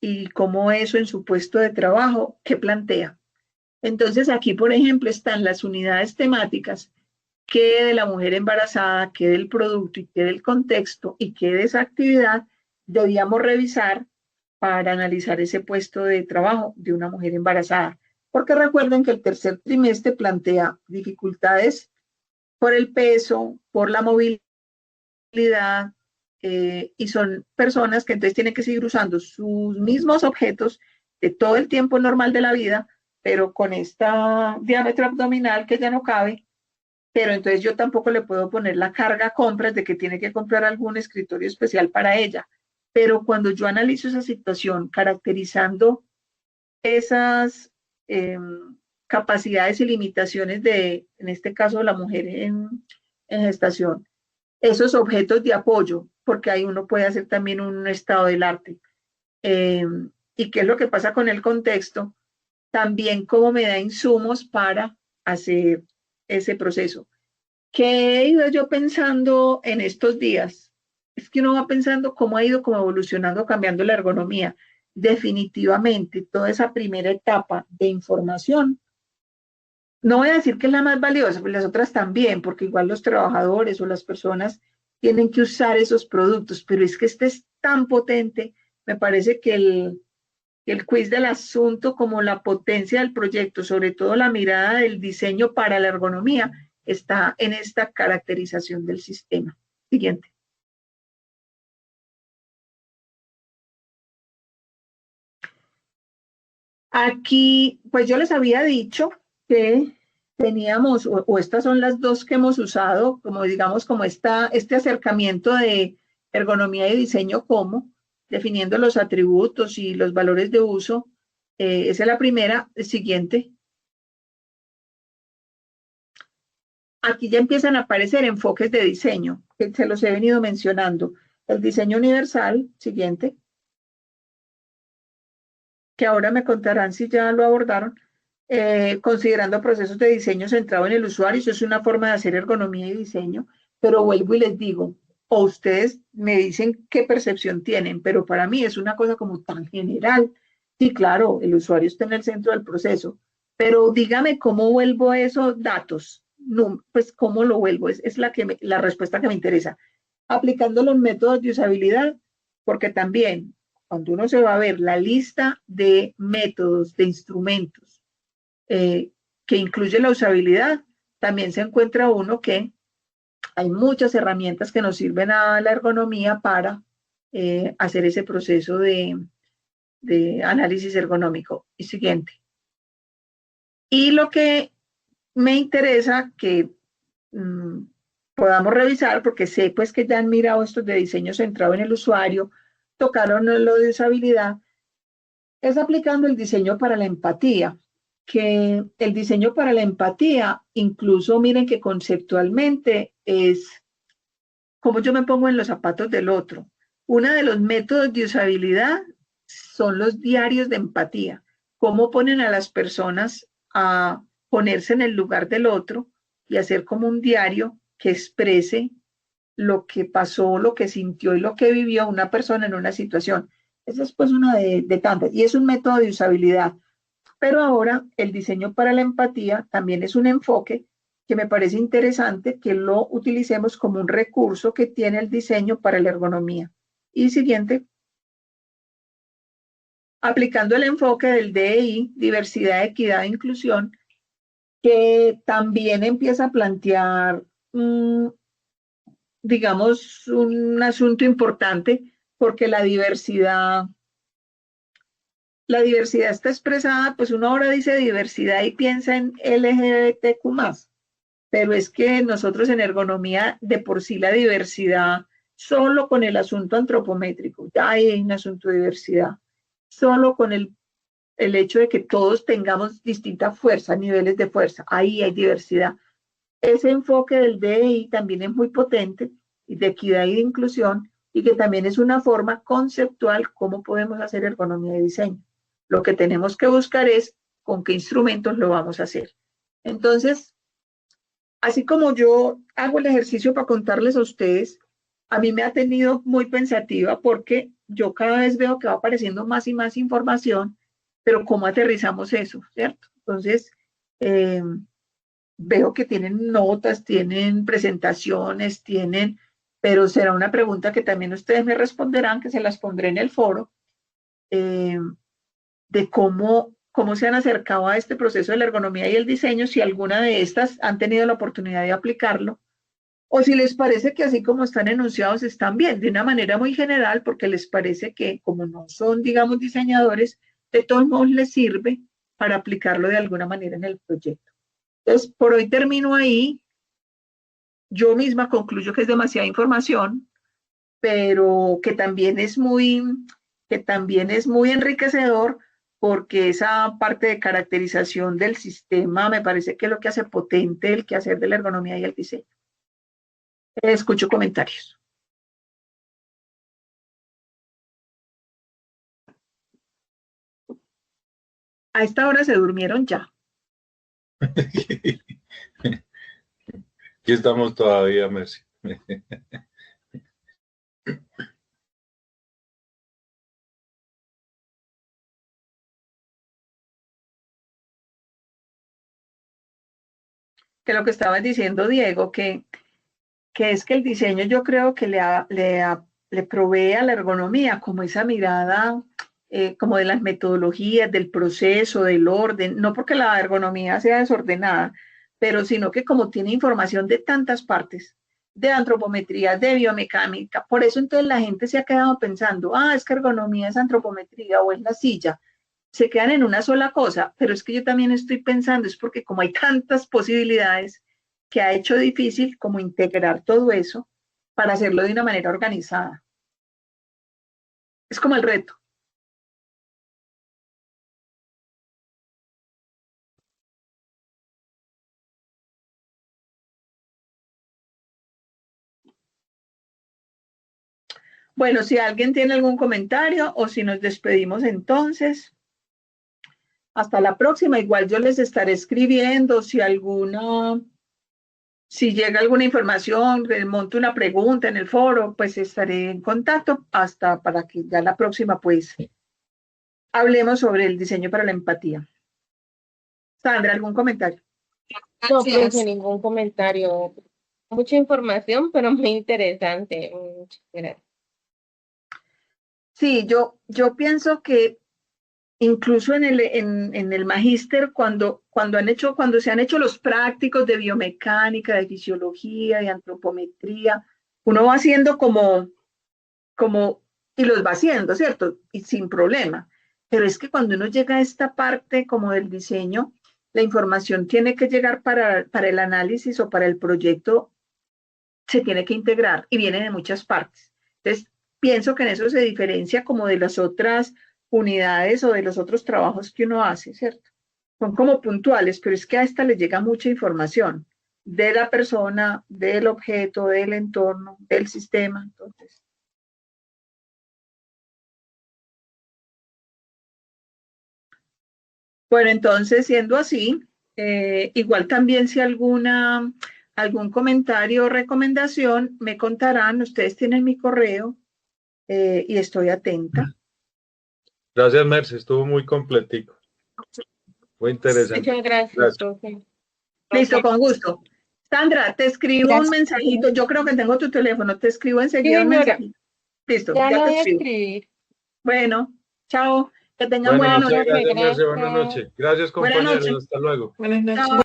y cómo eso en su puesto de trabajo, qué plantea? Entonces aquí, por ejemplo, están las unidades temáticas, qué de la mujer embarazada, qué del producto y qué del contexto y qué de esa actividad debíamos revisar para analizar ese puesto de trabajo de una mujer embarazada. Porque recuerden que el tercer trimestre plantea dificultades por el peso, por la movilidad, y son personas que entonces tienen que seguir usando sus mismos objetos de todo el tiempo normal de la vida, pero con esta diámetro abdominal que ya no cabe, pero entonces yo tampoco le puedo poner la carga a compras de que tiene que comprar algún escritorio especial para ella. Pero cuando yo analizo esa situación, caracterizando esas capacidades y limitaciones en este caso, la mujer en gestación, esos objetos de apoyo, porque ahí uno puede hacer también un estado del arte. ¿Y qué es lo que pasa con el contexto? También cómo me da insumos para hacer ese proceso. ¿Qué he ido yo pensando en estos días? es que uno va pensando cómo ha ido como evolucionando, cambiando la ergonomía. Definitivamente, toda esa primera etapa de información, no voy a decir que es la más valiosa, pero las otras también, porque igual los trabajadores o las personas tienen que usar esos productos, pero es que este es tan potente, me parece que el quiz del asunto, como la potencia del proyecto, sobre todo la mirada del diseño para la ergonomía, está en esta caracterización del sistema. Siguiente. Aquí, pues yo les había dicho que teníamos, o estas son las dos que hemos usado, como digamos, como este acercamiento de ergonomía y diseño como, definiendo los atributos y los valores de uso. Esa es la primera. Siguiente. Aquí ya empiezan a aparecer enfoques de diseño, que se los he venido mencionando. El diseño universal, siguiente, que ahora me contarán si ya lo abordaron, considerando procesos de diseño centrado en el usuario. Eso es una forma de hacer ergonomía y diseño, pero vuelvo y les digo, o ustedes me dicen qué percepción tienen, pero para mí es una cosa como tan general. Sí, claro, el usuario está en el centro del proceso, pero dígame cómo vuelvo a esos datos. No, pues cómo lo vuelvo, es la respuesta que me interesa. Aplicando los métodos de usabilidad, porque también cuando uno se va a ver la lista de métodos, de instrumentos que incluye la usabilidad, también se encuentra uno que hay muchas herramientas que nos sirven a la ergonomía para hacer ese proceso de análisis ergonómico. Y siguiente. Y lo que me interesa que podamos revisar, porque sé pues que ya han mirado estos de diseño centrado en el usuario, tocaron lo de usabilidad, es aplicando el diseño para la empatía, que el diseño para la empatía, incluso miren que conceptualmente es como yo me pongo en los zapatos del otro. Uno de los métodos de usabilidad son los diarios de empatía, cómo ponen a las personas a ponerse en el lugar del otro y hacer como un diario que exprese lo que pasó, lo que sintió y lo que vivió una persona en una situación. Esa es pues una de tantas y es un método de usabilidad. Pero ahora el diseño para la empatía también es un enfoque que me parece interesante que lo utilicemos como un recurso que tiene el diseño para la ergonomía. Y siguiente, aplicando el enfoque del DEI, diversidad, equidad e inclusión, que también empieza a plantear, digamos, un asunto importante, porque la diversidad está expresada, pues uno ahora dice diversidad y piensa en LGBTQ+, pero es que nosotros en ergonomía, de por sí la diversidad, solo con el asunto antropométrico, ya hay un asunto de diversidad, solo con el hecho de que todos tengamos distintas fuerzas, niveles de fuerza, ahí hay diversidad. Ese enfoque del DEI también es muy potente, de equidad y de inclusión, y que también es una forma conceptual cómo podemos hacer ergonomía de diseño. Lo que tenemos que buscar es con qué instrumentos lo vamos a hacer. Entonces, así como yo hago el ejercicio para contarles a ustedes, a mí me ha tenido muy pensativa porque yo cada vez veo que va apareciendo más y más información, pero ¿cómo aterrizamos eso? ¿Cierto? Entonces, veo que tienen notas, tienen presentaciones, pero será una pregunta que también ustedes me responderán, que se las pondré en el foro, de cómo se han acercado a este proceso de la ergonomía y el diseño, si alguna de estas han tenido la oportunidad de aplicarlo, o si les parece que así como están enunciados están bien, de una manera muy general, porque les parece que como no son, digamos, diseñadores, de todos modos les sirve para aplicarlo de alguna manera en el proyecto. Entonces, por hoy termino ahí. Yo misma concluyo que es demasiada información, pero que también es muy enriquecedor porque esa parte de caracterización del sistema me parece que es lo que hace potente el quehacer de la ergonomía y el diseño. Escucho comentarios. A esta hora se durmieron ya. Aquí estamos todavía, Mercy. de lo que estaba diciendo Diego, que es que el diseño yo creo que le provee a la ergonomía como esa mirada como de las metodologías, del proceso, del orden, no porque la ergonomía sea desordenada, pero sino que como tiene información de tantas partes, de antropometría, de biomecánica, por eso entonces la gente se ha quedado pensando, es que ergonomía es antropometría o es la silla, se quedan en una sola cosa, pero es que yo también estoy pensando, es porque como hay tantas posibilidades, que ha hecho difícil como integrar todo eso para hacerlo de una manera organizada. Es como el reto. Bueno, si alguien tiene algún comentario o si nos despedimos entonces, hasta la próxima. Igual yo les estaré escribiendo si llega alguna información, monto una pregunta en el foro, pues estaré en contacto hasta para que ya la próxima pues hablemos sobre el diseño para la empatía. Sandra, ¿algún comentario? No, profe, ningún comentario. Mucha información, pero muy interesante. Muchas gracias. Sí, yo pienso que incluso en el magíster, cuando se han hecho los prácticos de biomecánica, de fisiología, de antropometría, uno va haciendo y los va haciendo, ¿cierto? Y sin problema. Pero es que cuando uno llega a esta parte como del diseño, la información tiene que llegar para el análisis o para el proyecto, se tiene que integrar y viene de muchas partes. Entonces, pienso que en eso se diferencia como de las otras unidades o de los otros trabajos que uno hace, ¿cierto? Son como puntuales, pero es que a esta le llega mucha información de la persona, del objeto, del entorno, del sistema. Entonces, bueno, entonces, siendo así, igual también si algún comentario o recomendación me contarán, ustedes tienen mi correo y estoy atenta. Gracias, Merce, estuvo muy completico. Muy interesante. Muchas gracias, profe. Listo, con gusto. Sandra, te escribo un mensajito. Yo creo que tengo tu teléfono. Te escribo enseguida un mensajito. Listo, Ya lo te voy a escribo. escribir. Bueno, chao. Que tengan Bueno, buena muchas noche. gracias, Merce. Buenas noches. Gracias, Buenas compañeros. noches. Hasta luego. Buenas noches. Chao.